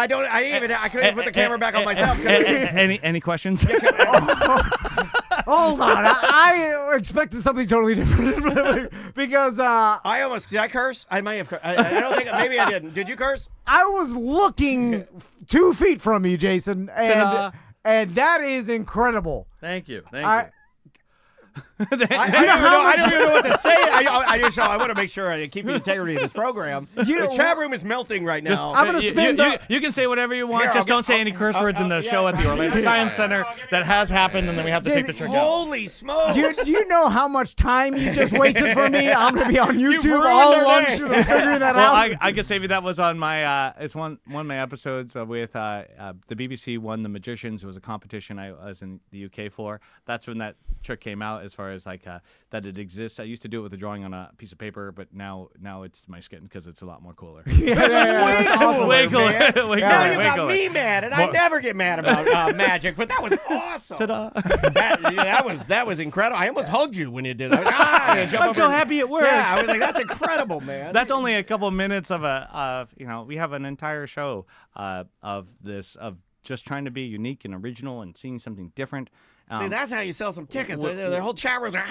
couldn't even put the camera back on myself. Any questions? Hold on. I expected something totally different because did I curse? I may have. I don't think. Maybe I didn't. Did you curse? I was looking 2 feet from you, Jason, and that is incredible. Thank you. Thank you. I don't even know what to say. I want to make sure I keep the integrity of this program. The chat room is melting right now. I'm gonna spin. You can say whatever you want. Here, just don't say any curse words in the show at the Orlando Science Center. That has happened, and then we have to take the trick out. Holy smokes! Do you know how much time you just wasted for me? I'm gonna be on YouTube ruined all our lunch day. figuring that Well, out. I can save you. That was on my. It's one of my episodes with the BBC won The Magicians. It was a competition I was in the UK for. That's when that trick came out. as far as like that it exists. I used to do it with a drawing on a piece of paper, but now it's my skin because it's a lot more cooler. Way cooler. Now you got cooler. me mad, and I never get mad about magic, but that was awesome. Ta-da. That was incredible. I almost hugged you when you did it. I'm so happy it worked. Yeah, I was like, that's incredible, man. That's only a couple minutes of we have an entire show of just trying to be unique and original and seeing something different. See, that's how you sell some tickets. The whole chat room's like,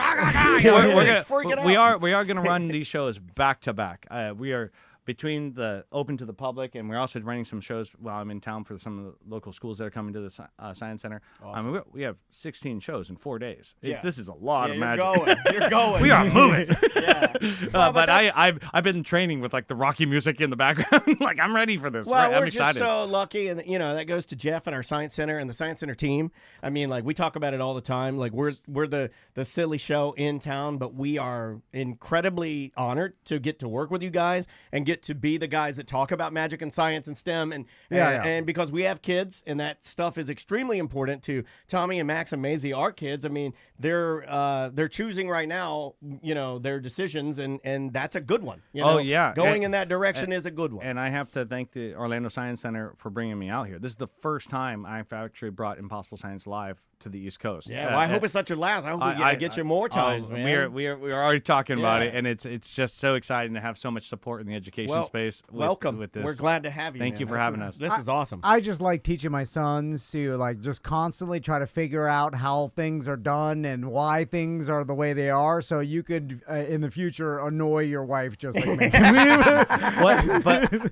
we are gonna run these shows back to back. We are between the open to the public, and we're also running some shows while I'm in town for some of the local schools that are coming to the Science Center. Awesome. I mean, we have 16 shows in 4 days. This is a lot of you're magic. You're going. We are moving. Yeah. But I've been training with like the Rocky music in the background. Like I'm ready for this. Well, I'm we're excited. just so lucky, and that goes to Jeff and our Science Center and the Science Center team. I mean, like we talk about it all the time. Like we're the silly show in town, but we are incredibly honored to get to work with you guys and get to be the guys that talk about magic and science and STEM, and because we have kids, and that stuff is extremely important to Tommy and Max and Maisie, our kids. I mean, they're choosing right now, their decisions, and that's a good one. Going in that direction is a good one. And I have to thank the Orlando Science Center for bringing me out here. This is the first time I've actually brought Impossible Science Live to the East Coast. Yeah, well, I hope it's not your last. I hope we get you more times, man. We are already talking about it, and it's just so exciting to have so much support in the education space. Welcome. With this. We're glad to have you. Thank you for having us. This is awesome. I just like teaching my sons to just constantly try to figure out how things are done and why things are the way they are, so you could in the future annoy your wife just like me.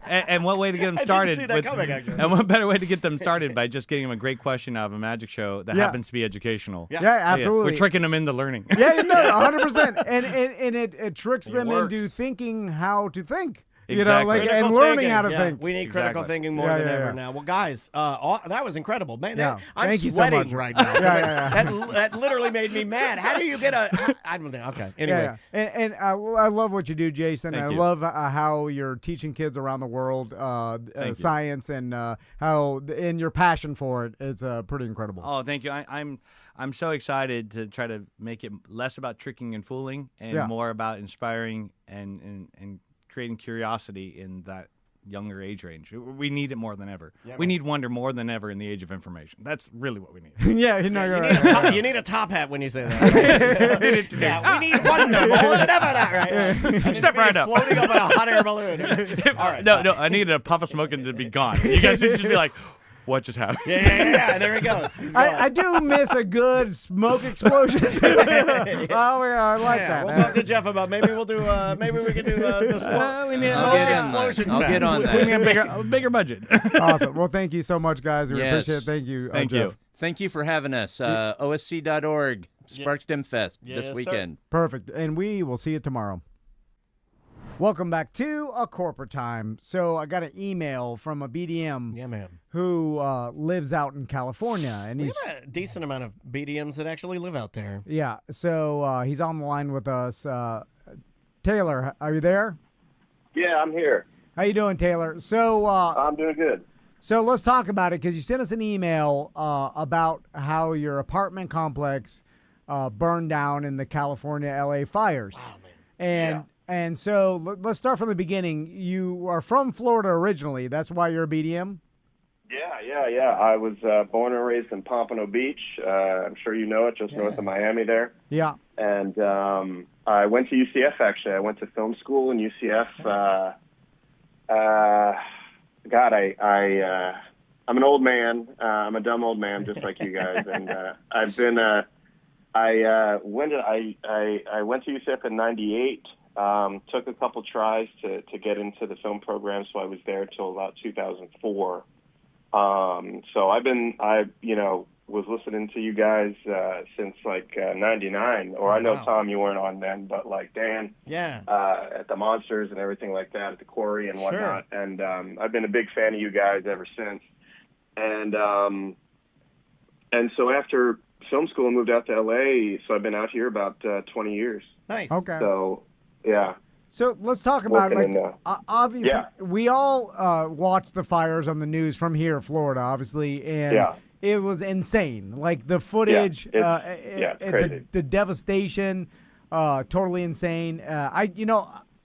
And what way to get them started? I didn't see that coming, actually. And what better way to get them started by just getting them a great question out of a magic show that happens to be educational. Yeah, absolutely. We're tricking them into learning. 100%. And it tricks them into thinking how to think. Exactly. And learning how to think. We need critical thinking more than ever now. Well, guys, that was incredible, man. I'm Thank you so sweating much. right now. That literally made me mad. How do you get I don't know. Okay. Anyway. And I love what you do, Jason. Thank I you. love how you're teaching kids around the world science and and your passion for it. It's pretty incredible. Oh, thank you. I'm so excited to try to make it less about tricking and fooling and more about inspiring and creating curiosity in that younger age range. We need it more than ever. Yeah, we need wonder more than ever in the age of information. That's really what we need. You're right. You need a top hat when you say that. We need wonder more than ever. Right? Step right up. Floating up in a hot air balloon. All right. No, I need a puff of smoke and to be gone. You guys should just be like, what just happened? Yeah, there he goes. I do miss a good smoke explosion. I like that. We'll talk to Jeff about maybe we can do the smoke explosion. I'll get on that. We need a bigger budget. Awesome. Well, thank you so much, guys. We appreciate it. Thank you. Thank you. Jeff. Thank you for having us. OSC.org, Spark STEM Fest this weekend. Sir. Perfect. And we will see you tomorrow. Welcome back to A Corporate Time. So I got an email from a BDM who lives out in California. And we have a decent amount of BDMs that actually live out there. Yeah, so he's on the line with us. Taylor, are you there? Yeah, I'm here. How you doing, Taylor? So I'm doing good. So let's talk about it because you sent us an email about how your apartment complex burned down in the California LA fires. Wow, man. And so let's start from the beginning. You are from Florida originally. That's why you're a BDM? Yeah. I was born and raised in Pompano Beach. I'm sure you know it, just north of Miami there. Yeah. And I went to UCF, actually. I went to film school in UCF. Nice. I'm an old man. I'm a dumb old man, just like you guys. And I've been. I went to UCF in '98. Took a couple tries to get into the film program, so I was there till about 2004. So I was listening to you guys since like '99, or I know Tom, you weren't on then, but like Dan, at the Monsters and everything like that, at the Quarry and whatnot. Sure. And I've been a big fan of you guys ever since. And so after film school, I moved out to LA. So I've been out here about 20 years. Nice. Okay. So. Yeah. So let's talk about obviously we all watch the fires on the news from here, Florida, obviously, and it was insane. Like the footage, crazy. the devastation, totally insane.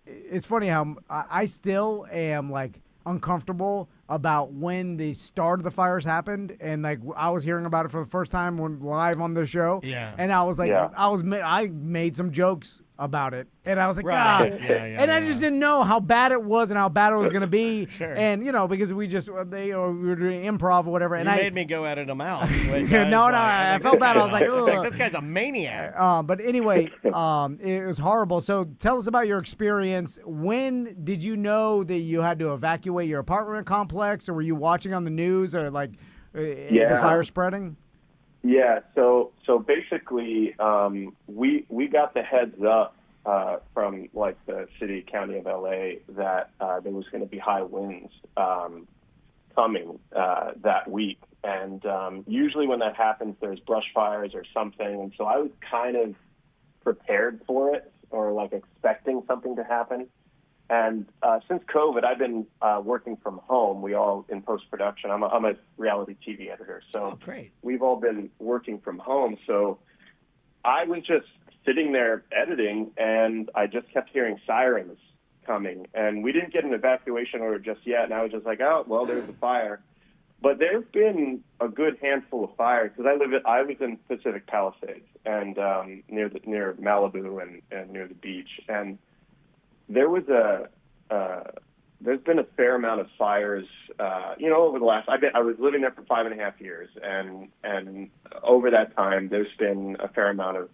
It's funny how I still am like uncomfortable about when the start of the fires happened, and like I was hearing about it for the first time when live on the show. Yeah. And I was like, Yeah. I made some jokes about it, and I was like, Right. God. Yeah, And I just didn't know how bad it was and how bad it was going to be. Sure. And because we were doing improv or whatever. And You I made me go at him out. I felt bad. I was like, ugh. this guy's a maniac. But anyway, it was horrible. So tell us about your experience. When did you know that you had to evacuate your apartment complex, or were you watching on the news, or like the fire spreading? Yeah, so basically, we got the heads up from like the city county of LA that there was going to be high winds coming that week, and usually when that happens, there's brush fires or something, and so I was kind of prepared for it or like expecting something to happen. And since COVID, I've been working from home. We all in post-production. I'm a reality TV editor, so great. We've all been working from home. So I was just sitting there editing, and I just kept hearing sirens coming. And we didn't get an evacuation order just yet. And I was just like, oh, well, there's a fire. But there's been a good handful of fires because I was in Pacific Palisades and near Malibu and near the beach, and there was there's been a fair amount of fires, over the last. I was living there for 5.5 years, and over that time, there's been a fair amount of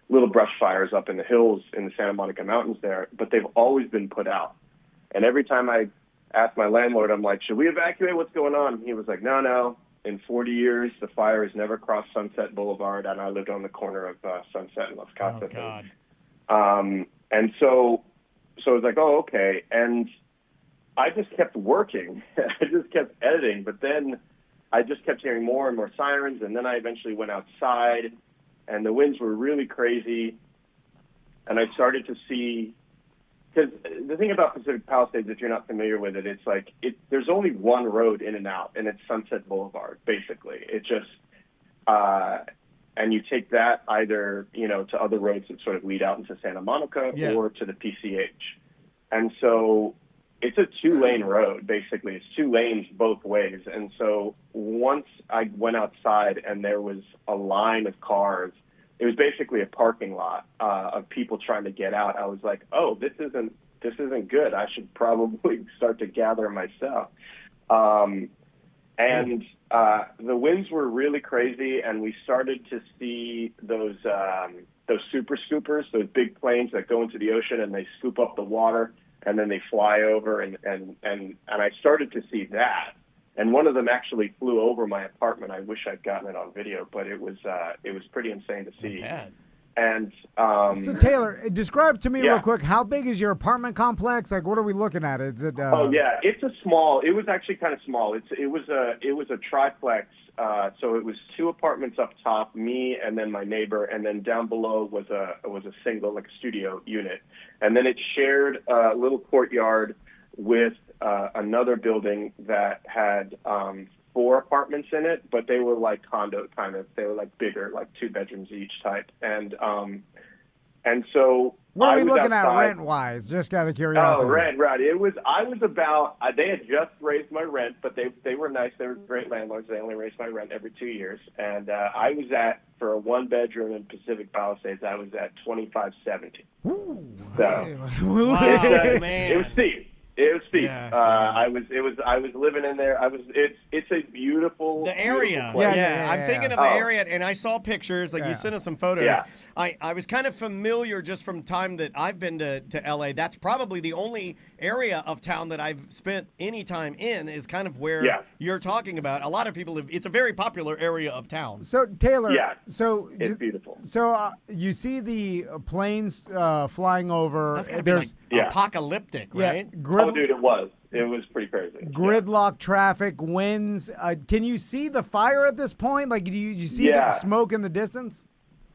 little brush fires up in the hills in the Santa Monica Mountains there, but they've always been put out. And every time I asked my landlord, I'm like, should we evacuate? What's going on? And he was like, no. In 40 years, the fire has never crossed Sunset Boulevard, and I lived on the corner of Sunset and Las Casas. Oh, God. And so I was like, oh, okay. And I just kept working. I just kept editing. But then I just kept hearing more and more sirens. And then I eventually went outside, and the winds were really crazy. And I started to see, because the thing about Pacific Palisades, if you're not familiar with it, it's like there's only one road in and out, and it's Sunset Boulevard, basically. It just and you take that either, to other roads that sort of lead out into Santa Monica or to the PCH. And so it's a 2-lane road, basically. It's 2 lanes both ways. And so once I went outside and there was a line of cars, it was basically a parking lot of people trying to get out. I was like, oh, this isn't good. I should probably start to gather myself. And the winds were really crazy, and we started to see those super scoopers, those big planes that go into the ocean and they scoop up the water and then they fly over, and I started to see that. And one of them actually flew over my apartment. I wish I'd gotten it on video, but it was pretty insane to see. Bad. And so Taylor, describe to me real quick, how big is your apartment complex? Like, what are we looking at? Is it? It's a small. It was actually kind of small. It was a triplex. So it was 2 apartments up top, me and then my neighbor, and then down below was a single, like a studio unit, and then it shared a little courtyard with another building that had 4 apartments in it, but they were like condo kind of. They were like bigger, like 2 bedrooms each type. And so what are we looking outside. at rent wise? Just out of curiosity. Oh, rent, right. I was about. They had just raised my rent, but they were nice. They were great landlords. They only raised my rent every 2 years, and I was for a 1-bedroom in Pacific Palisades. I was at $2,570. Ooh, so wow, man. It was steep. It was steep. Yeah, I was living in there. It's a beautiful the area. Beautiful place. Yeah. I'm thinking of the area, and I saw pictures. Like you sent us some photos. Yeah. I was kind of familiar just from time that I've been to LA. That's probably the only area of town that I've spent any time in. Is kind of where you're talking about. A lot of people live. It's a very popular area of town. So Taylor, so it's beautiful. So you see the planes flying over. That's gotta be like apocalyptic, right? Oh, dude, it was pretty crazy. Gridlock traffic, winds. Can you see the fire at this point? Like, do you see the smoke in the distance?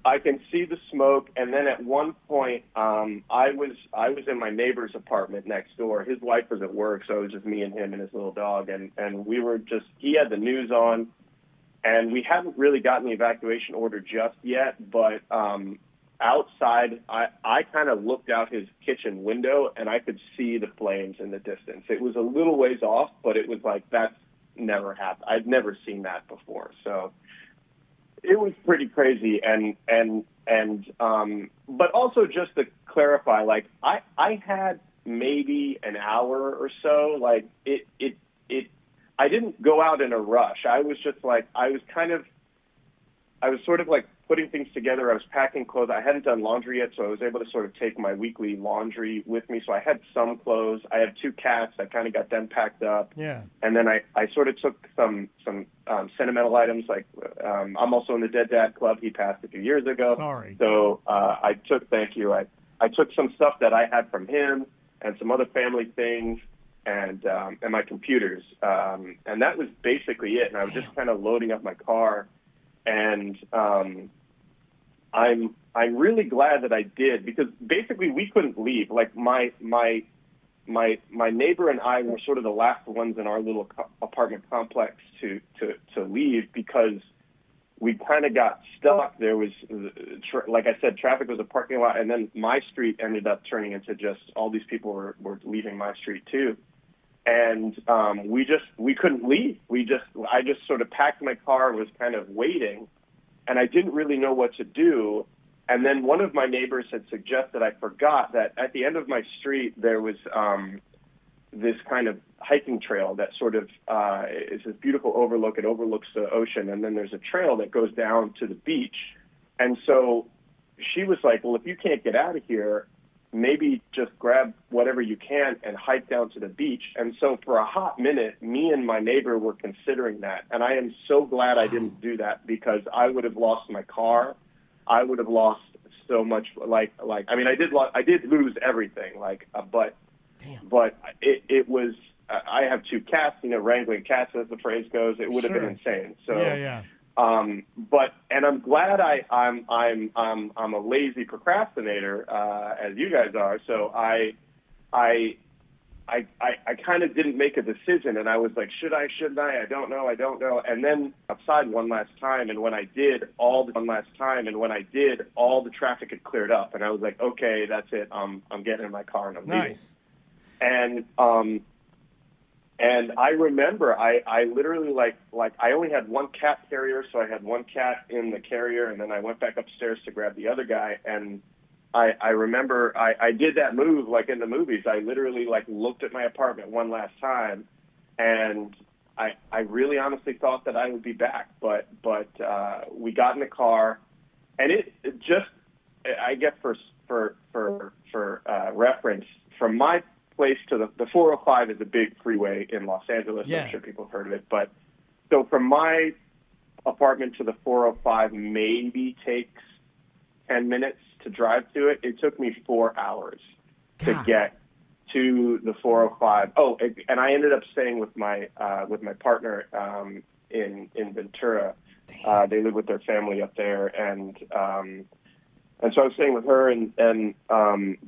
I can see the smoke, and then at one point, I was in my neighbor's apartment next door. His wife was at work, so it was just me and him and his little dog, and we were he had the news on, and we hadn't really gotten the evacuation order just yet, but outside, I kind of looked out his kitchen window, and I could see the flames in the distance. It was a little ways off, but it was like, that's never happened. I'd never seen that before. So it was pretty crazy. But also just to clarify, like, I had maybe an hour or so, like, I didn't go out in a rush. I was just like, I was sort of like putting things together. I was packing clothes. I hadn't done laundry yet, so I was able to sort of take my weekly laundry with me. So I had some clothes. I had 2 cats. I kind of got them packed up. Yeah. And then I sort of took some sentimental items. Like, I'm also in the Dead Dad Club. He passed a few years ago. Sorry. So thank you. I took some stuff that I had from him and some other family things and my computers. And that was basically it. And I was just kind of loading up my car. And I'm really glad that I did, because basically we couldn't leave. Like, my neighbor and I were sort of the last ones in our little apartment complex to leave, because we kind of got stuck. There was, like I said, traffic was a parking lot, and then my street ended up turning into just all these people were leaving my street too. And we couldn't leave. I just sort of packed my car, was kind of waiting, and I didn't really know what to do. And then one of my neighbors had suggested, I forgot, that at the end of my street there was this kind of hiking trail that sort of is this beautiful overlook. It overlooks the ocean, and then there's a trail that goes down to the beach. And so she was like, well, if you can't get out of here, maybe just grab whatever you can and hike down to the beach. And so for a hot minute, me and my neighbor were considering that. And I am so glad I didn't do that, because I would have lost my car. I would have lost so much. I mean, I did lose everything. But it was, I have 2 cats, wrangling cats, as the phrase goes. It would have been insane. So, yeah. And I'm glad I'm a lazy procrastinator, as you guys are. So I kind of didn't make a decision, and I was like, should I, shouldn't I? I don't know. And then outside one last time, and when I did, all the traffic had cleared up, and I was like, okay, that's it. I'm getting in my car and I'm leaving. And I remember I literally like I only had 1 cat carrier, so I had 1 cat in the carrier, and then I went back upstairs to grab the other guy. And I remember I did that move like in the movies. I literally looked at my apartment one last time, and I really honestly thought that I would be back. But we got in the car, and it just, I guess for reference, from my place to the 405 is a big freeway in Los Angeles. Yeah. I'm sure people have heard of it. But so from my apartment to the 405 maybe takes 10 minutes to drive to it. It took me 4 hours to get to the 405. Oh, and I ended up staying with my partner in Ventura. They live with their family up there, and so I was staying with her,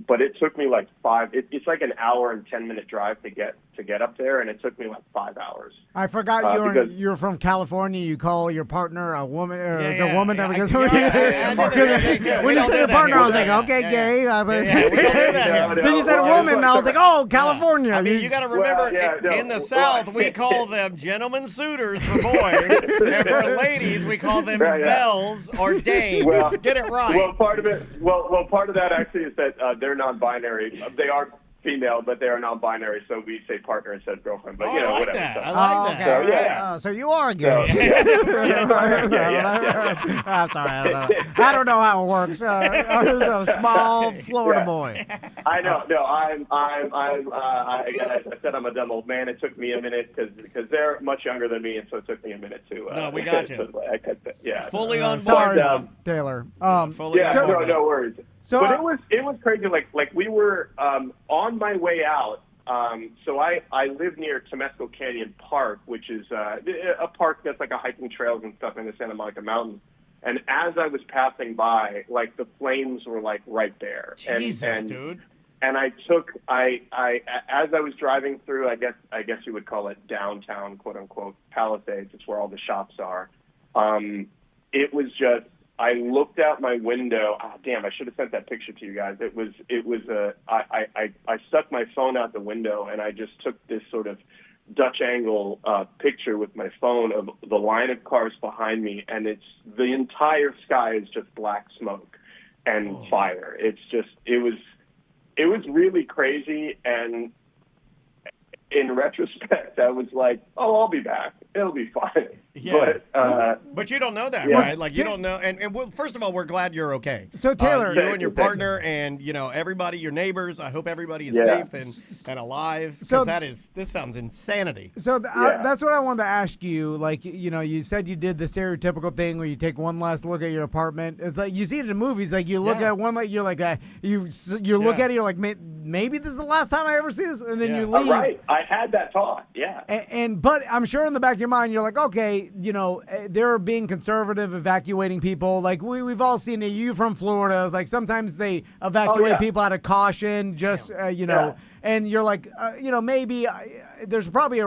but it took me it's like an hour and 10-minute drive to get up there, and it took me 5 hours. I forgot you're from California. You call your partner a woman, a woman. When you said a partner, I was like, okay, gay. Then you said a woman, and I was like, oh, California. I mean, you got to remember, in the South, we call them gentlemen suitors for boys, and for ladies, we call them belles or dames. Get it right. Well, part of that actually is that they're non-binary. They are female, but they are non-binary, so we say partner instead of girlfriend. But I like whatever. that. I like that. So, yeah. So you are gay. That's all right. I don't know how it works. I'm a small Florida boy. I know. No, I said I'm a dumb old man. It took me a minute because they're much younger than me, and so it took me a minute to. No, we got you. Fully on board. Sorry, Taylor. No worries. So, but it was crazy. Like we were on my way out. So I live near Temescal Canyon Park, which is a park that's like a hiking trails and stuff in the Santa Monica Mountains. And as I was passing by, the flames were right there. Jesus, dude. And as I was driving through, I guess you would call it downtown, quote unquote, Palisades. It's where all the shops are. It was just, I looked out my window. Oh, damn, I should have sent that picture to you guys. I stuck my phone out the window and I just took this sort of Dutch angle picture with my phone of the line of cars behind me, and the entire sky is just black smoke and fire. It was really crazy, and in retrospect, I was like, oh, I'll be back. It'll be fine. Yeah. But you don't know that, right? Like, you don't know. And well, first of all, we're glad you're okay. So, Taylor. You and your partner and, everybody, your neighbors, I hope everybody is safe and alive. So this sounds insanity. So that's what I wanted to ask you. Like, you said you did the stereotypical thing where you take one last look at your apartment. It's like you see it in movies. Like you look at one, like you're like you look at it, you're like maybe this is the last time I ever see this, and then you leave. Right, I had that thought. Yeah. But I'm sure in the back of your mind you're like, okay, they're being conservative, evacuating people. Like we've all seen it. You from Florida, like sometimes they evacuate people out of caution, just and you're like, maybe there's probably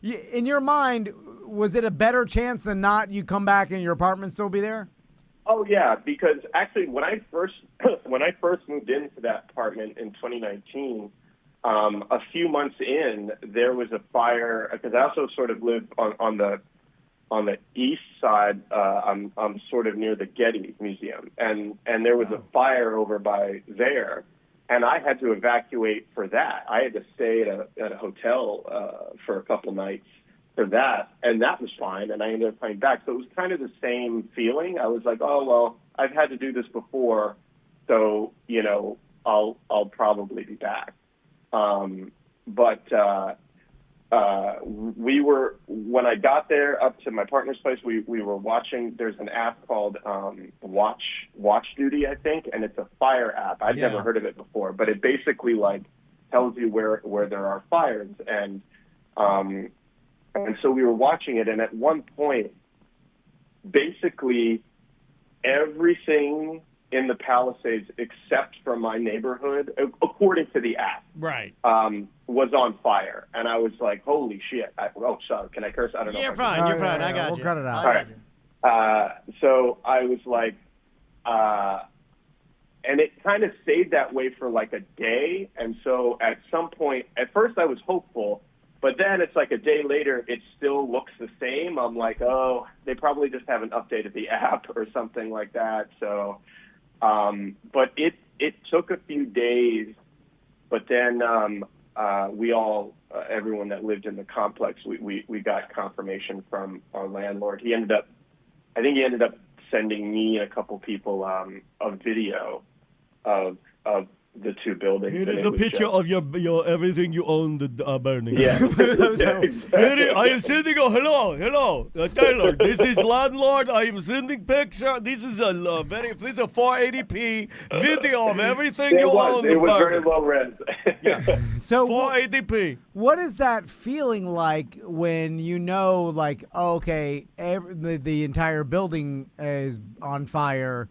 in your mind, was it a better chance than not you come back and your apartment still be there? Oh yeah, because actually when I first moved into that apartment in 2019, a few months in, there was a fire because I also sort of live on the east side. I'm sort of near the Getty Museum, and there was a fire over by there, and I had to evacuate for that. I had to stay at a hotel for a couple nights for that, and that was fine, and I ended up coming back. So it was kind of the same feeling. I was like, oh well, I've had to do this before, so I'll probably be back. When I got there up to my partner's place, we were watching, there's an app called Watch Duty, I think, and it's a fire app. I've never heard of it before, but it basically like tells you where there are fires. And so we were watching it, and at one point, basically everything in the Palisades, except for my neighborhood, according to the app, right, was on fire, and I was like, "Holy shit!" Sorry, can I curse? I don't know. You're fine. You're fine. I got you. We'll cut it out. All right. So I was like, and it kind of stayed that way for like a day, and so at some point, at first I was hopeful, but then it's like a day later, it still looks the same. I'm like, oh, they probably just haven't updated the app or something like that. So. But it took a few days, but then everyone that lived in the complex, we got confirmation from our landlord. I think he ended up sending me and a couple people a video of the two buildings. Here is a picture of your everything you own burning. Yeah. Exactly. I am sending hello, Taylor. This is landlord. I am sending picture. This is a 480p video of everything you own. It was very low res. So 480p. What is that feeling like when like, okay, the entire building is on fire?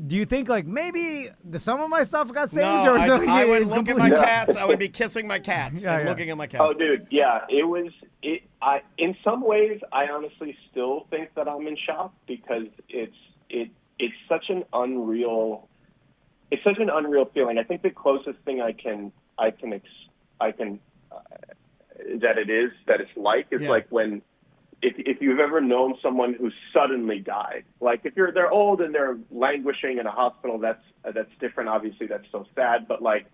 Do you think like maybe some of my stuff got saved? No, or I would look at my cats. I would be kissing my cats and looking at my cats. Oh, dude, yeah, it was. In some ways, I honestly still think that I'm in shock because it's such an unreal. It's such an unreal feeling. I think the closest thing that it's like is like when. If you've ever known someone who suddenly died, like if they're old and they're languishing in a hospital, that's different. Obviously, that's so sad. But like,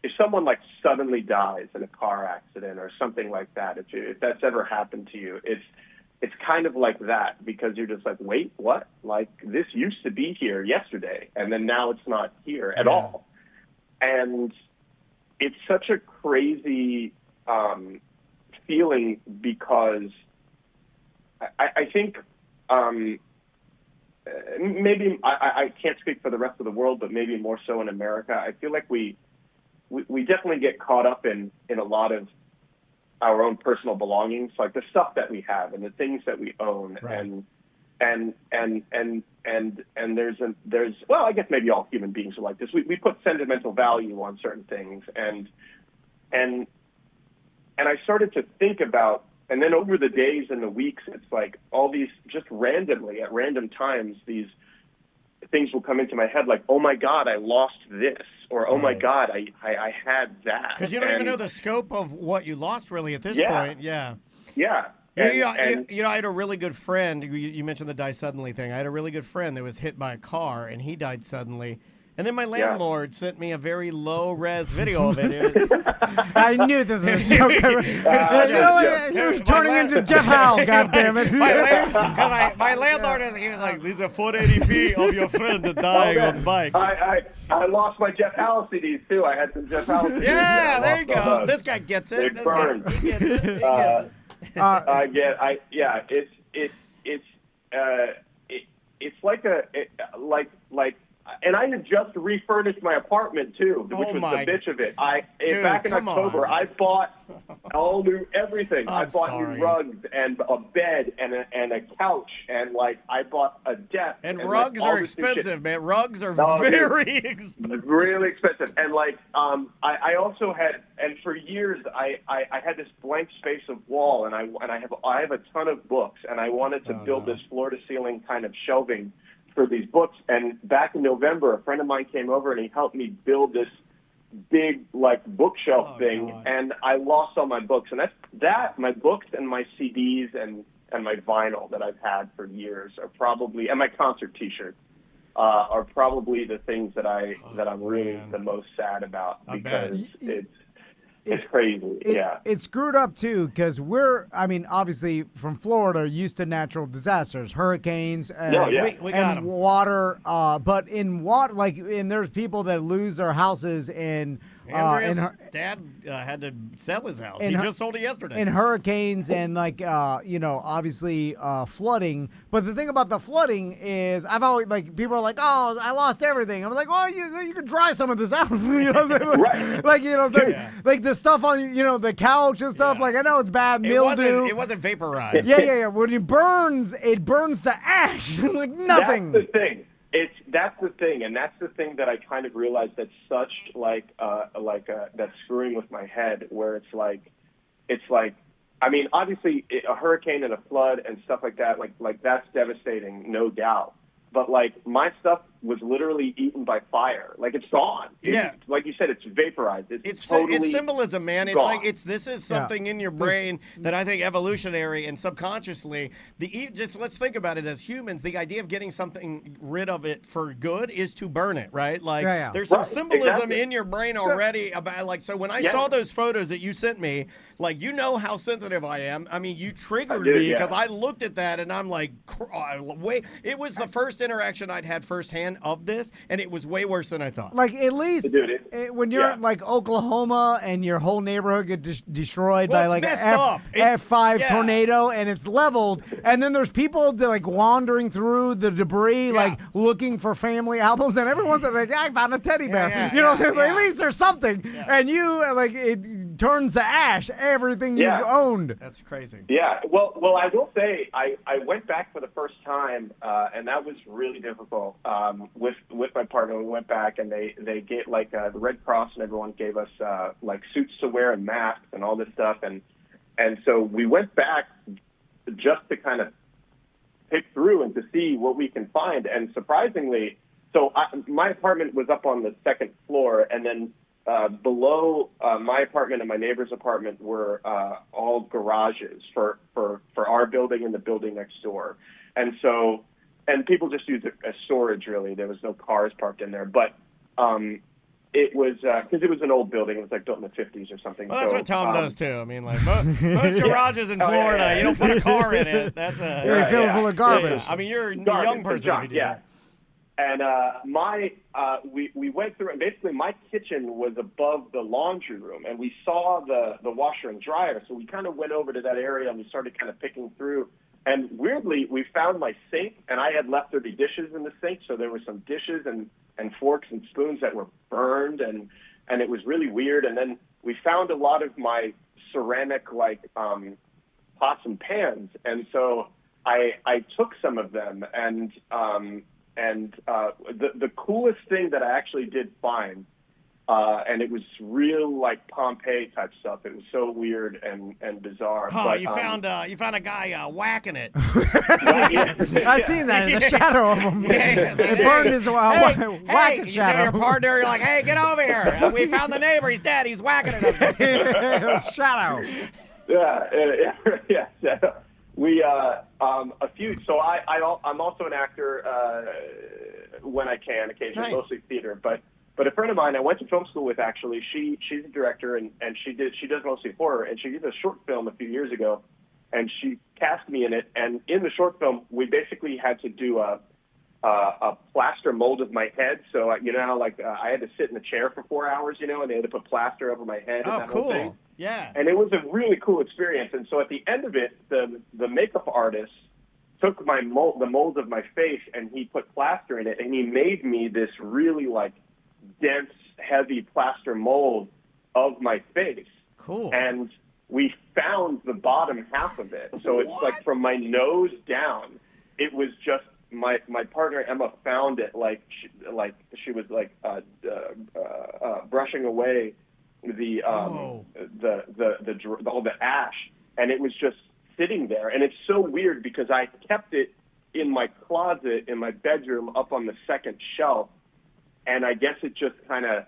if someone like suddenly dies in a car accident or something like that, if that's ever happened to you, it's kind of like that because you're just like, wait, what? Like this used to be here yesterday, and then now it's not here at all. And it's such a crazy feeling because. I think maybe I can't speak for the rest of the world, but maybe more so in America. I feel like we definitely get caught up in a lot of our own personal belongings, like the stuff that we have and the things that we own, and there's well, I guess maybe all human beings are like this. We put sentimental value on certain things, and I started to think about and then over the days and the weeks, it's like all these just randomly at random times, these things will come into my head like, oh my God, I lost this, or oh my God, I had that. Because you don't even know the scope of what you lost really at this point. Yeah. Yeah. And, I had a really good friend. You mentioned the die suddenly thing. I had a really good friend that was hit by a car, and he died suddenly. And then my landlord sent me a very low-res video of it. I knew this was a joke. You're turning into Jeff Howell, goddammit. My landlord, he was like, "These are 480p of your friend dying on the bike." I lost my Jeff Howell CDs, too. I had some Jeff Howell CDs. Yeah, there you go. This guy gets it. They burned. He gets it. It's like and I had just refurnished my apartment too, which was the bitch of it. Back in October, I bought all new everything. I bought new rugs and a bed and a couch, and I bought a desk. And rugs are expensive, man. Rugs are very expensive. Really expensive. And I also had, and for years I had this blank space of wall, and I have a ton of books, and I wanted to build this floor to ceiling kind of shelving for these books. And back in November, a friend of mine came over and he helped me build this big bookshelf thing. God. And I lost all my books, and my books and my CDs and my vinyl that I've had for years are probably, and my concert T-shirts are probably the things that I'm really the most sad about, because it's crazy. It's screwed up too, because we're, obviously from Florida, used to natural disasters, hurricanes, and water. But in water, there's people that lose their houses in. Andrea's dad had to sell his house. He just sold it yesterday. In hurricanes and obviously flooding. But the thing about the flooding is, I've always people are like, "Oh, I lost everything." I'm like, "Well, you can dry some of this out." You know what I'm saying? Right. The stuff on the couch and stuff. I know it's bad mildew. It wasn't vaporized. Yeah. When it burns to ash. Nothing. That's the thing. That's the thing, and that's the thing that I kind of realized that's such that's screwing with my head, where it's obviously a hurricane and a flood and stuff like that, that's devastating, no doubt. But my stuff was literally eaten by fire. It's gone. Like you said, it's vaporized. It's totally it's symbolism, man. Gone. This is something in your brain that I think evolutionary and subconsciously, let's think about it as humans. The idea of getting something rid of it for good is to burn it, right? There's some symbolism in your brain already about so when I saw those photos that you sent me, how sensitive I am. You triggered me because I looked at that and I'm like, it was the first interaction I'd had firsthand of this, and it was way worse than I thought. At least when you're in Oklahoma and your whole neighborhood get destroyed by an F5 tornado and it's leveled, and then there's people that, wandering through the debris looking for family albums, and everyone's like, I found a teddy bear. At least there's something. And you it turns to ash everything you've owned. That's crazy. Yeah. Well, I will say I went back for the first time, and that was really difficult. With my partner, we went back, and they get the Red Cross and everyone gave us suits to wear and masks and all this stuff, and so we went back just to kind of pick through and to see what we can find. And surprisingly, my apartment was up on the second floor, and then below my apartment and my neighbor's apartment were all garages for our building and the building next door, and people just used it as storage, really. There was no cars parked in there. But it was, because it was an old building. It was built in the 50s or something. Well, that's what Tom does, too. Most garages in Florida, you don't put a car in it. That's you fill it full of garbage. You're a young person if you do that. And we went through, and basically my kitchen was above the laundry room, and we saw the washer and dryer. So we kind of went over to that area, and we started kind of picking through. And weirdly, we found my sink, and I had left there dishes in the sink, so there were some dishes and forks and spoons that were burned, and it was really weird. And then we found a lot of my ceramic pots and pans, and so I took some of them, and the coolest thing that I actually did find and it was real like Pompeii type stuff. It was so weird and bizarre. Oh, but, you found a guy whacking it. I seen that in the shadow of him. It burned his whacking you shadow. tell your partner, you're like, hey, get over here. We found the neighbor. He's dead. He's whacking it. Shadow. Yeah. We a few. So I'm also an actor when I can, occasionally, mostly theater. But a friend of mine I went to film school with, actually, she's a director and she does mostly horror, and she did a short film a few years ago, and she cast me in it. And in the short film, we basically had to do a plaster mold of my head. So you know how I had to sit in a chair for 4 hours, and they had to put plaster over my head. And that whole thing. Yeah. And it was a really cool experience. And so at the end of it, the makeup artist took the mold of my face and he put plaster in it, and he made me this really dense, heavy plaster mold of my face. Cool. And we found the bottom half of it. So it's like from my nose down, it was just my partner Emma found it she was brushing away all the ash, and it was just sitting there. And it's so weird because I kept it in my closet in my bedroom up on the second shelf, and I guess it just kind of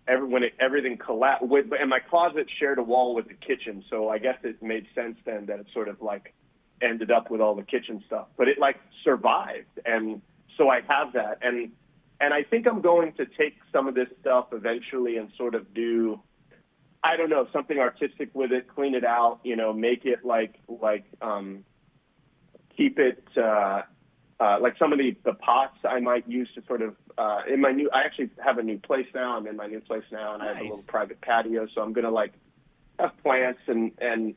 everything collapsed. And my closet shared a wall with the kitchen, so I guess it made sense then that it sort of ended up with all the kitchen stuff. But it survived, and so I have that. And I think I'm going to take some of this stuff eventually and sort of do, I don't know, something artistic with it, clean it out, make it keep it like some of the pots I might use to sort of I actually have a new place now. I'm in my new place now, and I have a little private patio, so I'm gonna have plants and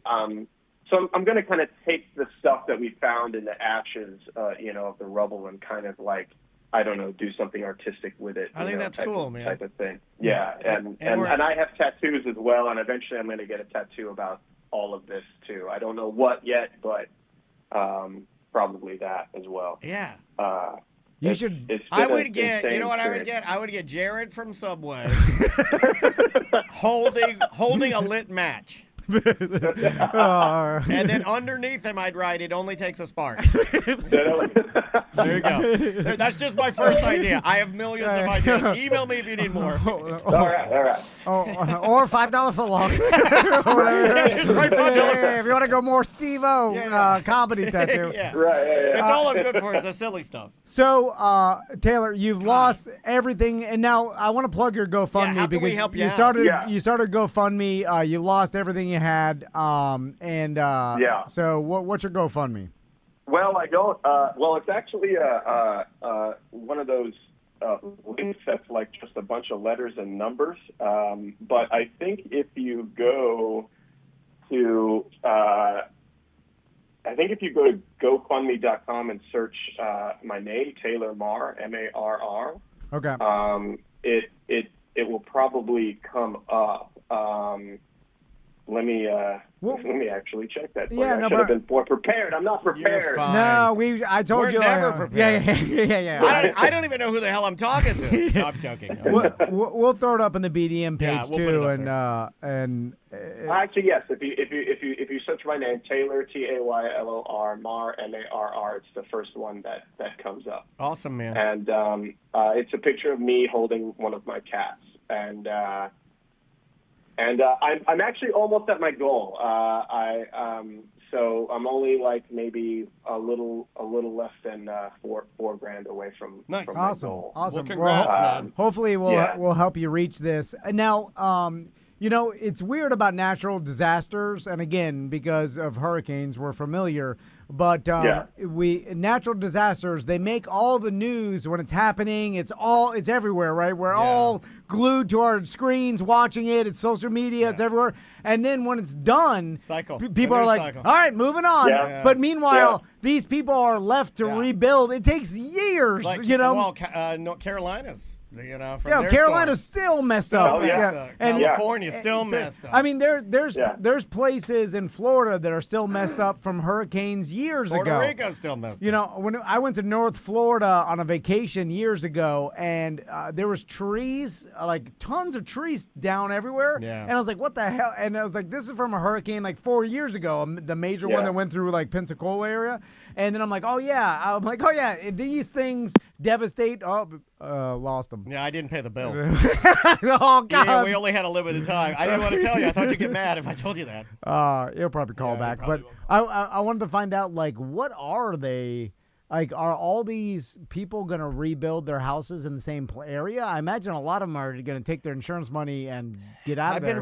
so I'm gonna kind of take the stuff that we found in the ashes, of the rubble, and kind of I don't know, do something artistic with it. I think that's cool, man. Type of thing. Yeah, and I have tattoos as well, and eventually I'm going to get a tattoo about all of this too. I don't know what yet, but probably that as well. Yeah. You should. I would get. You know what I would get? I would get Jared from Subway holding a lit match. And then underneath him, I'd write, "It only takes a spark." There you go. That's just my first idea. I have millions of ideas. Email me if you need more. All right. Or $5 footlong. Just write $5. If you want to go more Steve-O comedy tattoo. Yeah. Right. It's all I'm good for is the silly stuff. So, Taylor, you've lost everything, and now I want to plug your GoFundMe how can because we help you out? you started GoFundMe. You lost everything you had, So what's your GoFundMe? Well, I don't. Well, it's actually one of those links that's just a bunch of letters and numbers. But I think if you go to GoFundMe.com and search my name, Taylor Marr, Marr. Okay. It will probably come up. Let me actually check that. I should have been more prepared. I'm not prepared. You're fine. No, I told We're you. never prepared. Yeah. I don't even know who the hell I'm talking to. No, I'm joking. We'll throw it up in the BDM page we'll too, put it up and actually, yes. If you search my name, Taylor, Taylor, Marr, Marr, it's the first one that comes up. Awesome, man. And it's a picture of me holding one of my cats, and I'm actually almost at my goal. So I'm only maybe a little less than $4,000 away from my goal. Awesome. Well, congrats, man. Hopefully we'll help you reach this. Now, it's weird about natural disasters, and again, because of hurricanes, we're familiar. But natural disasters, they make all the news when it's happening. It's everywhere, right? We're all glued to our screens watching it. It's social media. It's everywhere. And then when it's done, people are like, all right, moving on. Yeah. But meanwhile, these people are left to rebuild. It takes years, Well, North Carolina's you know. From Yeah, their Carolina's still messed up. Oh, yeah. Yeah. And California's still messed up. I mean, there's places in Florida that are still messed up from hurricanes years ago. Puerto Rico's still messed up. You know, when I went to North Florida on a vacation years ago, and there was trees, like tons of trees down everywhere. Yeah. And I was like, what the hell? And I was like, this is from a hurricane like 4 years ago, the major one that went through like Pensacola area. And then I'm like, oh yeah, if these things devastate. Lost them. Yeah, I didn't pay the bill. Oh God. Yeah, we only had a limited time. I didn't want to tell you. I thought you'd get mad if I told you that. He'll probably call back. But I wanted to find out, like, what are they? Like, are all these people going to rebuild their houses in the same area? I imagine a lot of them are going to take their insurance money and get out of there. I've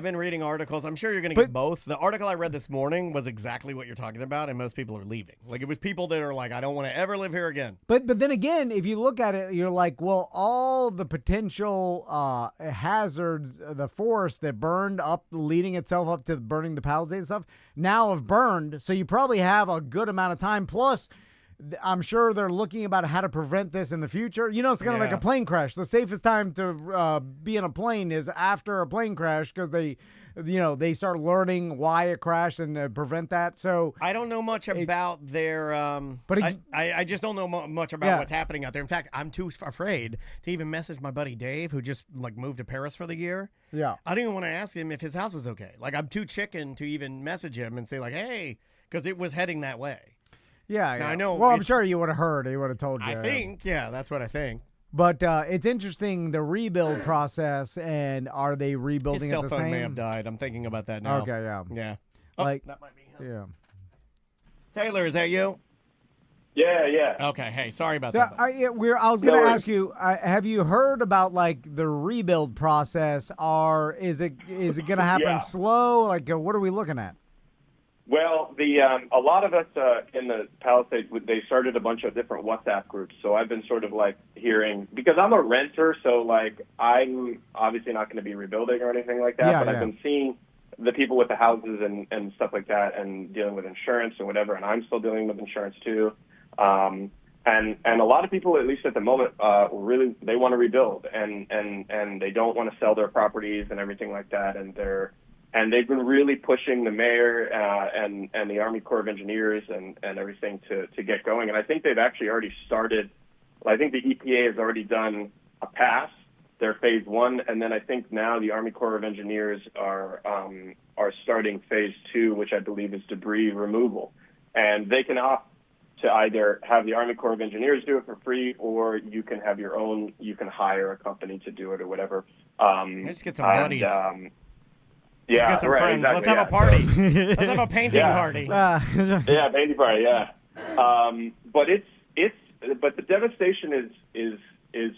been reading articles. I'm sure you're going to get both. The article I read this morning was exactly what you're talking about, and most people are leaving. Like, it was people that are like, I don't want to ever live here again. But then again, if you look at it, you're like, well, all the potential hazards, the forest that burned up, leading itself up to burning the Palisades and stuff, now have burned. So you probably have a good amount of time. Plus, I'm sure they're looking about how to prevent this in the future. You know, it's kind of like a plane crash. The safest time to be in a plane is after a plane crash because they start learning why it crashed and prevent that. So I don't know much about their. I just don't know much about what's happening out there. In fact, I'm too afraid to even message my buddy Dave, who just moved to Paris for the year. Yeah, I don't even want to ask him if his house is okay. Like, I'm too chicken to even message him and say like, hey, because it was heading that way. Yeah, now, I know. Well, I'm sure you would have heard. He would have told you. I think, that's what I think. But it's interesting, the rebuild process, and are they rebuilding His cell at the phone same? may have died. I'm thinking about that now. Okay, yeah. Oh, like that might be him. Yeah. Taylor, is that you? Yeah. Okay. Hey, sorry about So that. I was going to ask you, have you heard about like the rebuild process? Or is it going to happen slow? Like, what are we looking at? Well, a lot of us in the Palisades, they started a bunch of different WhatsApp groups. So I've been sort of like hearing, because I'm a renter, so like I'm obviously not going to be rebuilding or anything like that. I've been seeing the people with the houses and stuff like that, and dealing with insurance and whatever. And I'm still dealing with insurance too. And a lot of people, at least at the moment, really they want to rebuild and they don't want to sell their properties and everything like that. And they've been really pushing the mayor and the Army Corps of Engineers and everything to get going. And I think they've actually already started. I think the EPA has already done a pass, their phase 1, and then I think now the Army Corps of Engineers are starting phase 2, which I believe is debris removal. And they can opt to either have the Army Corps of Engineers do it for free, or you can have your own. You can hire a company to do it or whatever. Let's get some buddies. Yeah, get some right. friends. Exactly, Let's have a party. Let's have a painting party. Painting party. Yeah. But the devastation is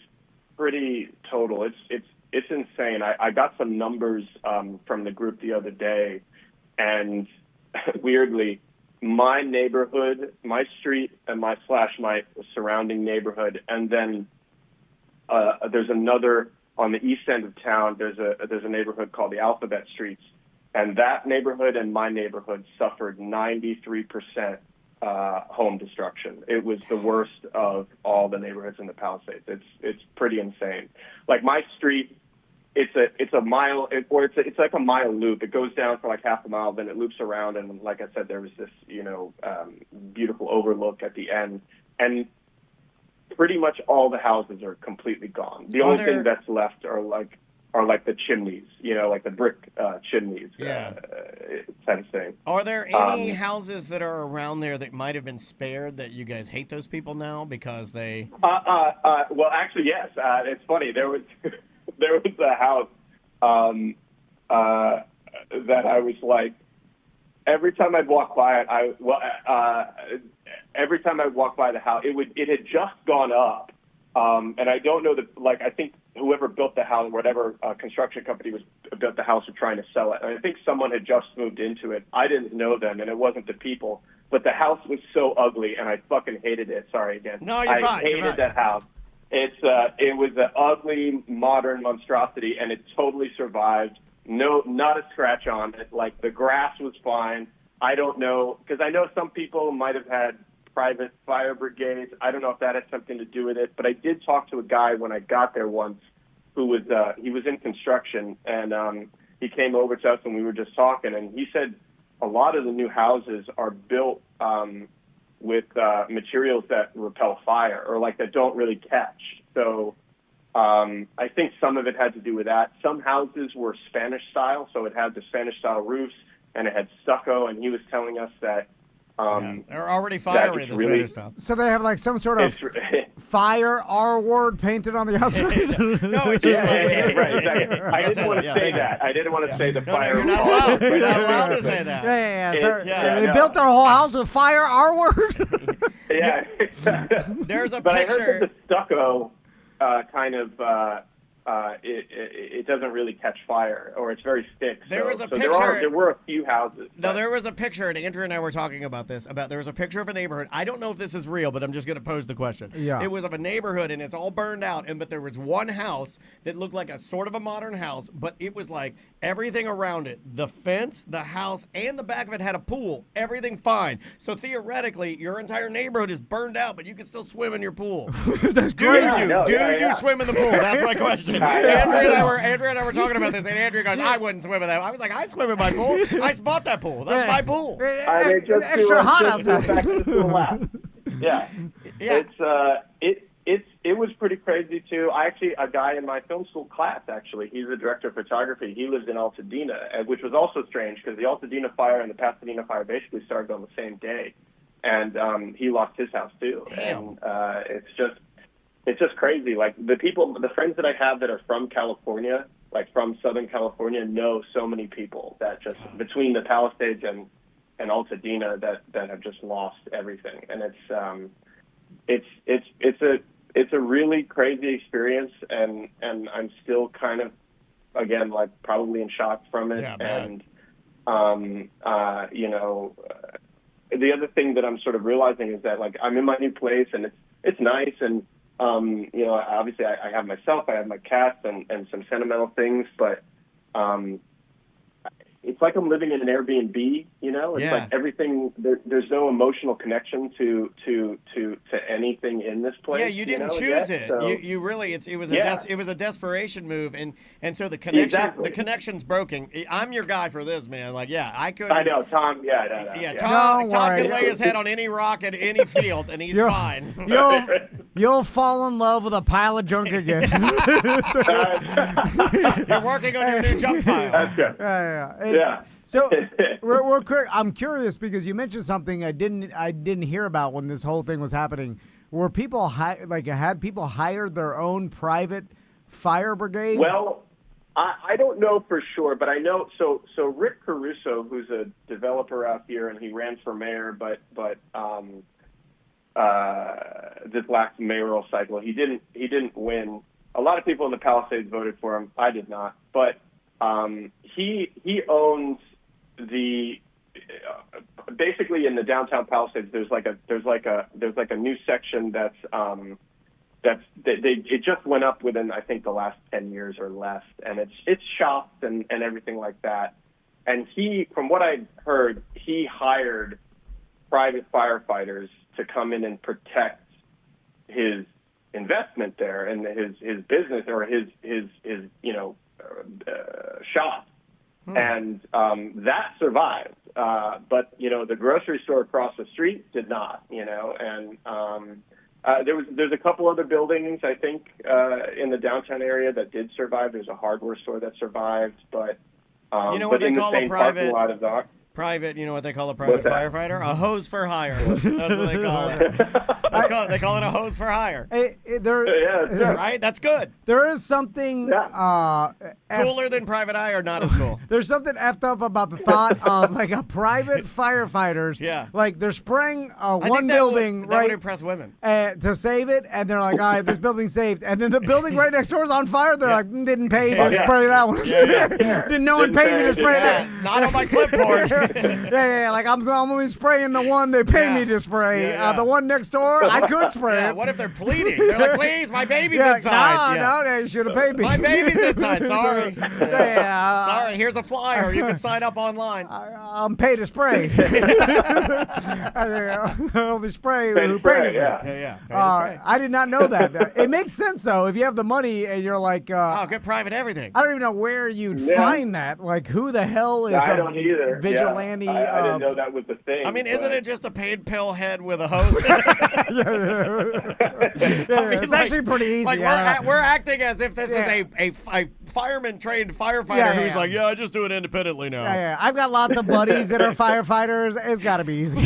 pretty total. It's insane. I got some numbers from the group the other day, and weirdly, my neighborhood, my street, and my surrounding neighborhood, and then there's another. On the east end of town, there's a neighborhood called the Alphabet Streets, and that neighborhood and my neighborhood suffered 93% home destruction. It was the worst of all the neighborhoods in the Palisades. It's pretty insane. Like my street, it's a mile, it's like a mile loop. It goes down for like half a mile, then it loops around, and like I said, there was this beautiful overlook at the end, and pretty much all the houses are completely gone. The only thing that's left are like the chimneys, like the brick chimneys. Kind of thing. Are there any houses that are around there that might have been spared that you guys hate those people now because they? Well, actually, yes. It's funny. There was a house that I was like, every time I'd walk by it, every time I walk by the house, it had just gone up, and I don't know that. Like, I think whoever built the house, whatever construction company built the house, were trying to sell it. And I think someone had just moved into it. I didn't know them, and it wasn't the people. But the house was so ugly, and I fucking hated it. Sorry again. No, you're fine. I hated that house. It was an ugly modern monstrosity, and it totally survived. No, not a scratch on it. Like, the grass was fine. I don't know, because I know some people might have had private fire brigades. I don't know if that had something to do with it, but I did talk to a guy when I got there once who was he was in construction, and he came over to us and we were just talking, and he said a lot of the new houses are built with materials that repel fire or like that don't really catch. So I think some of it had to do with that. Some houses were Spanish style, so it had the Spanish style roofs and it had stucco, and he was telling us that they're already fiery, the Spanish style. So they have like some sort of fire R word painted on the outside. No, it's just right, exactly. I didn't want to say that. I didn't want to say the fire. You're not allowed. You're not allowed to say that. They built their whole house with fire R word. Yeah. There's a but picture. I heard that the stucco kind of it doesn't really catch fire, or it's very thick. There was a picture. There were a few houses. No, there was a picture, and Andrew and I were talking about this. There was a picture of a neighborhood. I don't know if this is real, but I'm just going to pose the question. Yeah. It was of a neighborhood, and it's all burned out, but there was one house that looked like a sort of a modern house, but it was like everything around it, the fence, the house, and the back of it had a pool. Everything fine. So theoretically, your entire neighborhood is burned out, but you can still swim in your pool. That's Do great. you swim in the pool? That's my question. Andrew and I were talking about this, and Andrew goes, I wouldn't swim in that. I was like, I swim in my pool. I bought that pool. That's my pool. Just extra hot outside. Back to the pool lap. Yeah. It was pretty crazy too. A guy in my film school class, actually, he's a director of photography. He lives in Altadena, which was also strange because the Altadena fire and the Pasadena fire basically started on the same day, and he lost his house too. Damn. And it's just crazy. Like the friends that I have that are from California, like from Southern California, know so many people that just between the Palisades and Altadena that have just lost everything. And it's a really crazy experience, and I'm still kind of, again, like probably in shock from it. Yeah, and the other thing that I'm sort of realizing is that like I'm in my new place and it's nice, and obviously I have myself, I have my cats and some sentimental things, but it's like I'm living in an Airbnb, It's like everything. There's no emotional connection to anything in this place. Yeah, you didn't choose it. So. You really it was a desperation move, and so the connection's broken. I'm your guy for this, man. Like, I could. I know, Tom. Tom can lay his head on any rock at any field, and he's fine. You'll fall in love with a pile of junk again. You're working on your new junk pile. That's good. Yeah. So I'm curious because you mentioned something I didn't hear about when this whole thing was happening. Were people had people hired their own private fire brigades? Well, I don't know for sure, but I know. So Rick Caruso, who's a developer out here, and he ran for mayor, but this last mayoral cycle, he didn't win. A lot of people in the Palisades voted for him. I did not, but he owns the basically in the downtown Palisades. There's like a new section it just went up within I think the last 10 years or less, and it's shops and everything like that. And from what I heard, he hired private firefighters to come in and protect his investment there and his business or his shop. And that survived, but the grocery store across the street did not. And there's a couple other buildings I think in the downtown area that did survive. There's a hardware store that surved, but what they call a private lot of the private, you know what they call a private firefighter? A hose for hire. That's what they call it. They call it a hose for hire. Right? That's good. There is something cooler than private eye or not as cool. There's something effed up about the thought of like a private firefighters. Yeah. Like they're spraying building that would impress women. To save it, and they're like, all right, this building's saved. And then the building right next door is on fire. They're like, didn't pay me to spray that one. Didn't no one pay me to spray that? Not on my clipboard. yeah. Like I'm only spraying the one they pay me to spray. The one next door, I could spray it. What if they're bleeding? They're like, please, my baby's inside. No, they should have paid me. My baby's inside. Sorry. Yeah. Sorry. Here's a flyer. You can sign up online. I'm paid to spray. I only spray who pays me. Yeah. I did not know that. It makes sense though. If you have the money and you're like, get private everything. I don't even know where you'd find that. Like, who the hell is I don't either. vigilante? I didn't know that was the thing. I mean, isn't it just a paid pill head with a hose? It's actually pretty easy. Like we're acting as if this is a fireman trained firefighter who's like, I just do it independently now. Yeah. I've got lots of buddies that are firefighters. It's got to be easy.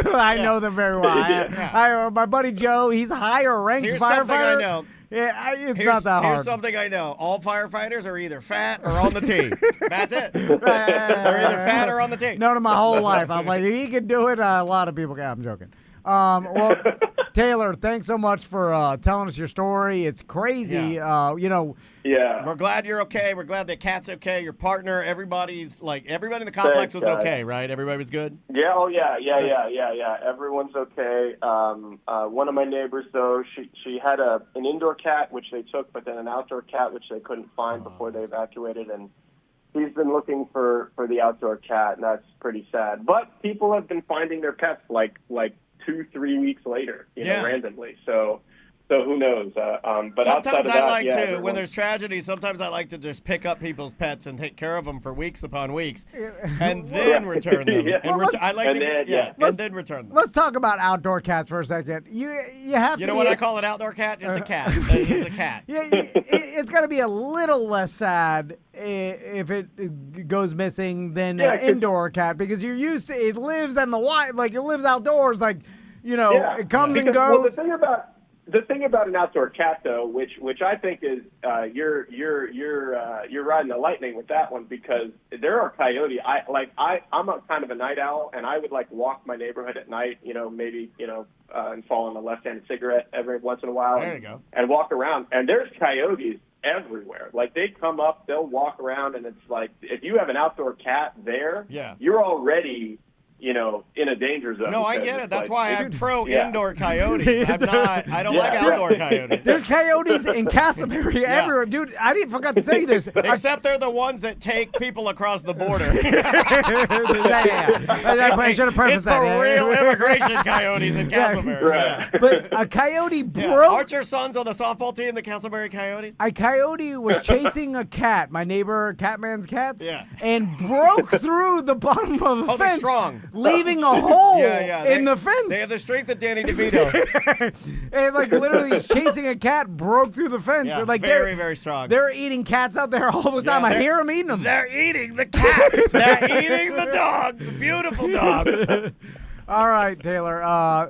I know them very well. My buddy Joe, he's a higher ranked Here's firefighter. something I know. Yeah, it's not that hard. Here's something I know. All firefighters are either fat or on the tee. That's it. They're either fat or on the tee. Known him my whole life. I'm like, if he can do it, a lot of people can. I'm joking. Well, Taylor, thanks so much for telling us your story. It's crazy. We're glad you're okay. We're glad that Kat's okay. Your partner, everybody in the complex was okay, right? Everybody was good? Yeah, yeah. Everyone's okay. One of my neighbors, though, she had an indoor cat, which they took, but then an outdoor cat, which they couldn't find before they evacuated, and he's been looking for the outdoor cat, and that's pretty sad. But people have been finding their pets like 2-3 weeks later, randomly. So who knows? But sometimes I like to, when there's tragedy, sometimes I like to just pick up people's pets and take care of them for weeks upon weeks, and then return them. And then return them. Let's talk about outdoor cats for a second. You have to. You know what I call an outdoor cat? Just a cat. It's a cat. It's got to be a little less sad if it goes missing than an indoor cat, because you're used to it lives in the wild, like it lives outdoors, it comes and goes. Well, the thing about an outdoor cat, though, which I think is you're riding the lightning with that one, because there are coyotes. I'm a kind of a night owl, and I would walk my neighborhood at night, maybe and fall on a left-handed cigarette every once in a while. There you go. And walk around, and there's coyotes everywhere. Like, they come up, they'll walk around, and it's like, if you have an outdoor cat there, you're already in a danger zone. No, I get it. That's why I'm pro indoor coyotes. I don't like outdoor coyotes. There's coyotes in Castleberry everywhere. Dude, I didn't forget to say this. Except they're the ones that take people across the border. I should have prefaced that. It's the real immigration coyotes in Castleberry. Right. But a coyote broke. Aren't your sons on the softball team, the Castleberry Coyotes? A coyote was chasing a cat, my neighbor Catman's cats, and broke through the bottom of a fence. They're strong. Leaving a hole in the fence. They have the strength of Danny DeVito. And literally chasing a cat, broke through the fence. Yeah, very, very strong. They're eating cats out there all the time. I hear them eating them. They're eating the cats. They're eating the dogs. Beautiful dogs. All right, Taylor.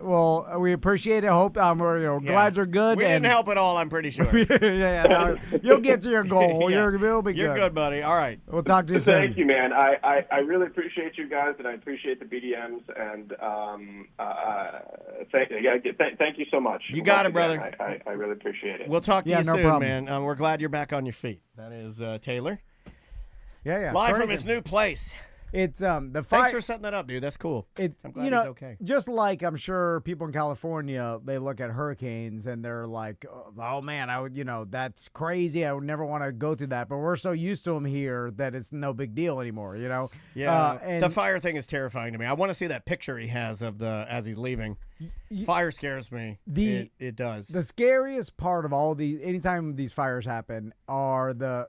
Well, we appreciate it. Hope we're glad you're good. We didn't help at all, I'm pretty sure. You'll get to your goal. You'll be good. You're good, buddy. All right. We'll talk to you soon. Thank you, man. I really appreciate you guys, and I appreciate the BDMs, and thank you so much. You got it, brother. I really appreciate it. We'll talk to you soon, problem. man. We're glad you're back on your feet. That is Taylor. Yeah. Live from his new place. It's the Thanks for setting that up, dude. That's cool. It's I'm glad he's okay. Just like I'm sure people in California, they look at hurricanes and they're like, "Oh man, I would, that's crazy. I would never want to go through that." But we're so used to them here that it's no big deal anymore, Yeah. And the fire thing is terrifying to me. I want to see that picture he has of as he's leaving. Fire scares me. It does. The scariest part of all these, anytime these fires happen, are the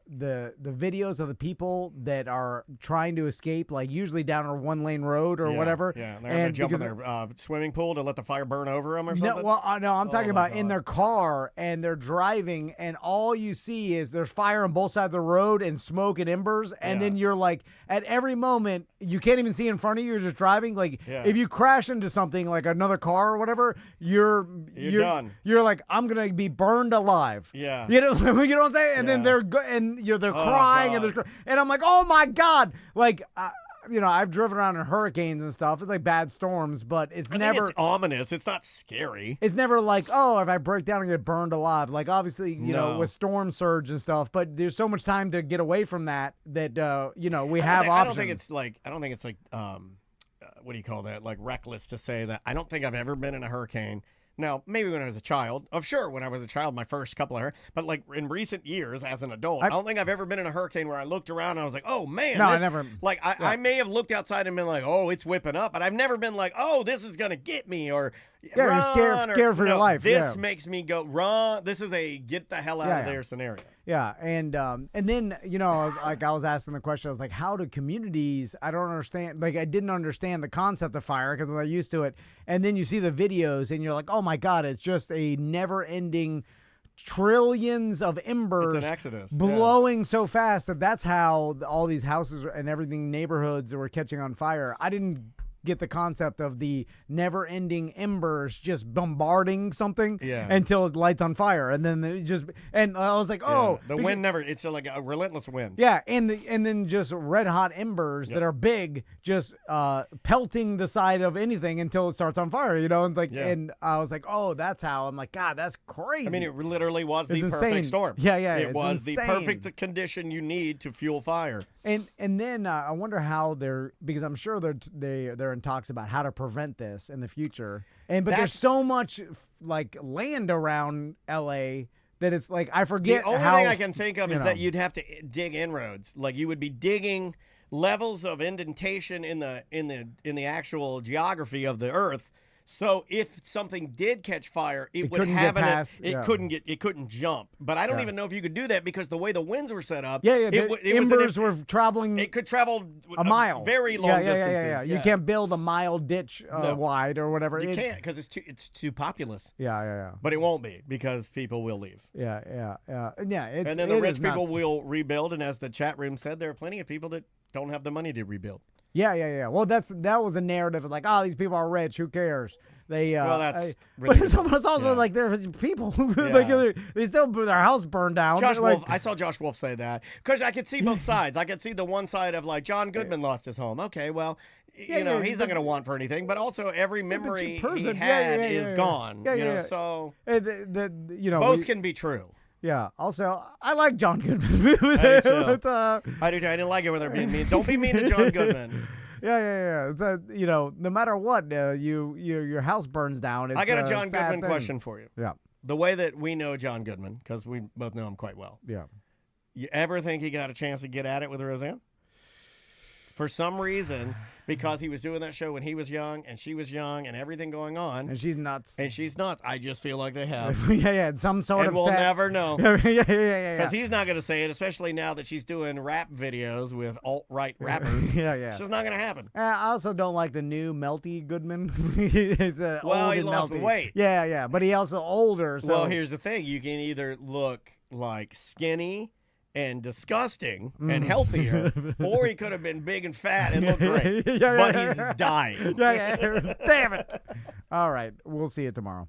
videos of the people that are trying to escape, like usually down a 1-lane road or whatever. Yeah, they're going to jump in their swimming pool to let the fire burn over them or something. No, I'm talking about in their car, and they're driving, and all you see is there's fire on both sides of the road and smoke and embers, and then you're like, at every moment, you can't even see in front of you. You're just driving. Like, if you crash into something like another car or whatever, you're done. You're like, I'm gonna be burned alive. Yeah. You know what I'm saying? And then they're crying, and I'm like, oh my god, like. I've driven around in hurricanes and stuff. It's like bad storms, but it's never. It's ominous. It's not scary. It's never like, oh, if I break down and get burned alive. Like obviously, with storm surge and stuff. But there's so much time to get away from that we have options. I don't think it's like. What do you call that? Like reckless to say that. I don't think I've ever been in a hurricane. Now, maybe when I was a child. Oh, sure, when I was a child, my first couple of but like in recent years as an adult, I don't think I've ever been in a hurricane where I looked around and I was like, oh, man. No, I never. Like, I may have looked outside and been like, oh, it's whipping up, but I've never been like, oh, this is going to get me or you're scared for your life. This makes me go, run. This is a get the hell out of there scenario. Yeah, and then, like I was asking the question, I was like, how do communities, I don't understand, like I didn't understand the concept of fire because I'm not used to it. And then you see the videos and you're like, oh my God, it's just a never-ending trillions of embers it's an exodus. Blowing so fast that's how all these houses and everything, neighborhoods were catching on fire. I didn't get the concept of the never-ending embers just bombarding something until it lights on fire, and then it just and I was like, oh, the wind never. It's like a relentless wind. Yeah, and then just red-hot embers that are big, just pelting the side of anything until it starts on fire. And like, and I was like, oh, that's how. I'm like, God, that's crazy. I mean, it literally was the insane. Perfect storm. Yeah, it was insane. The perfect condition you need to fuel fire. And then I wonder how because I'm sure they're in talks about how to prevent this in the future. But there's so much like land around LA that it's like I forget. The only thing I can think of is that you'd have to dig inroads. Like you would be digging levels of indentation in the actual geography of the Earth. So if something did catch fire, it would have it couldn't jump. But I don't even know if you could do that because the way the winds were set up. Embers were traveling. It could travel a mile, very long distances. Yeah. You can't build a mile ditch wide or whatever. You can't because it's too populous. Yeah. But it won't be because people will leave. Yeah. And then the rich people will rebuild. And as the chat room said, there are plenty of people that don't have the money to rebuild. Yeah. Well, that was a narrative of like, oh, these people are rich. Who cares? That's but it's almost also like there's people who like they still their house burned down. Josh Wolf, I saw Josh Wolf say that because I could see both sides. I could see the one side of like John Goodman lost his home. Okay, well, he's not going to want for anything. But also every memory he had is gone. So both can be true. Yeah. Also, I like John Goodman. I do too. I didn't like it when they're being mean. Don't be mean to John Goodman. Yeah. It's no matter what, your house burns down. It's I got a John Goodman thing. question for you. Yeah. The way that we know John Goodman, because we both know him quite well. Yeah. You ever think he got a chance to get at it with Roseanne? For some reason, because he was doing that show when he was young and she was young and everything going on. And she's nuts. I just feel like they have. Some sort and of we'll never know. Yeah. Because he's not going to say it, especially now that she's doing rap videos with alt-right rappers. Yeah. It's just not going to happen. I also don't like the new melty Goodman. He's he lost the weight. Yeah. But he also older. So. Well, here's the thing. You can either look like skinny and disgusting and healthier, or he could have been big and fat and look great. But he's dying. Yeah. Damn it. All right. We'll see you tomorrow.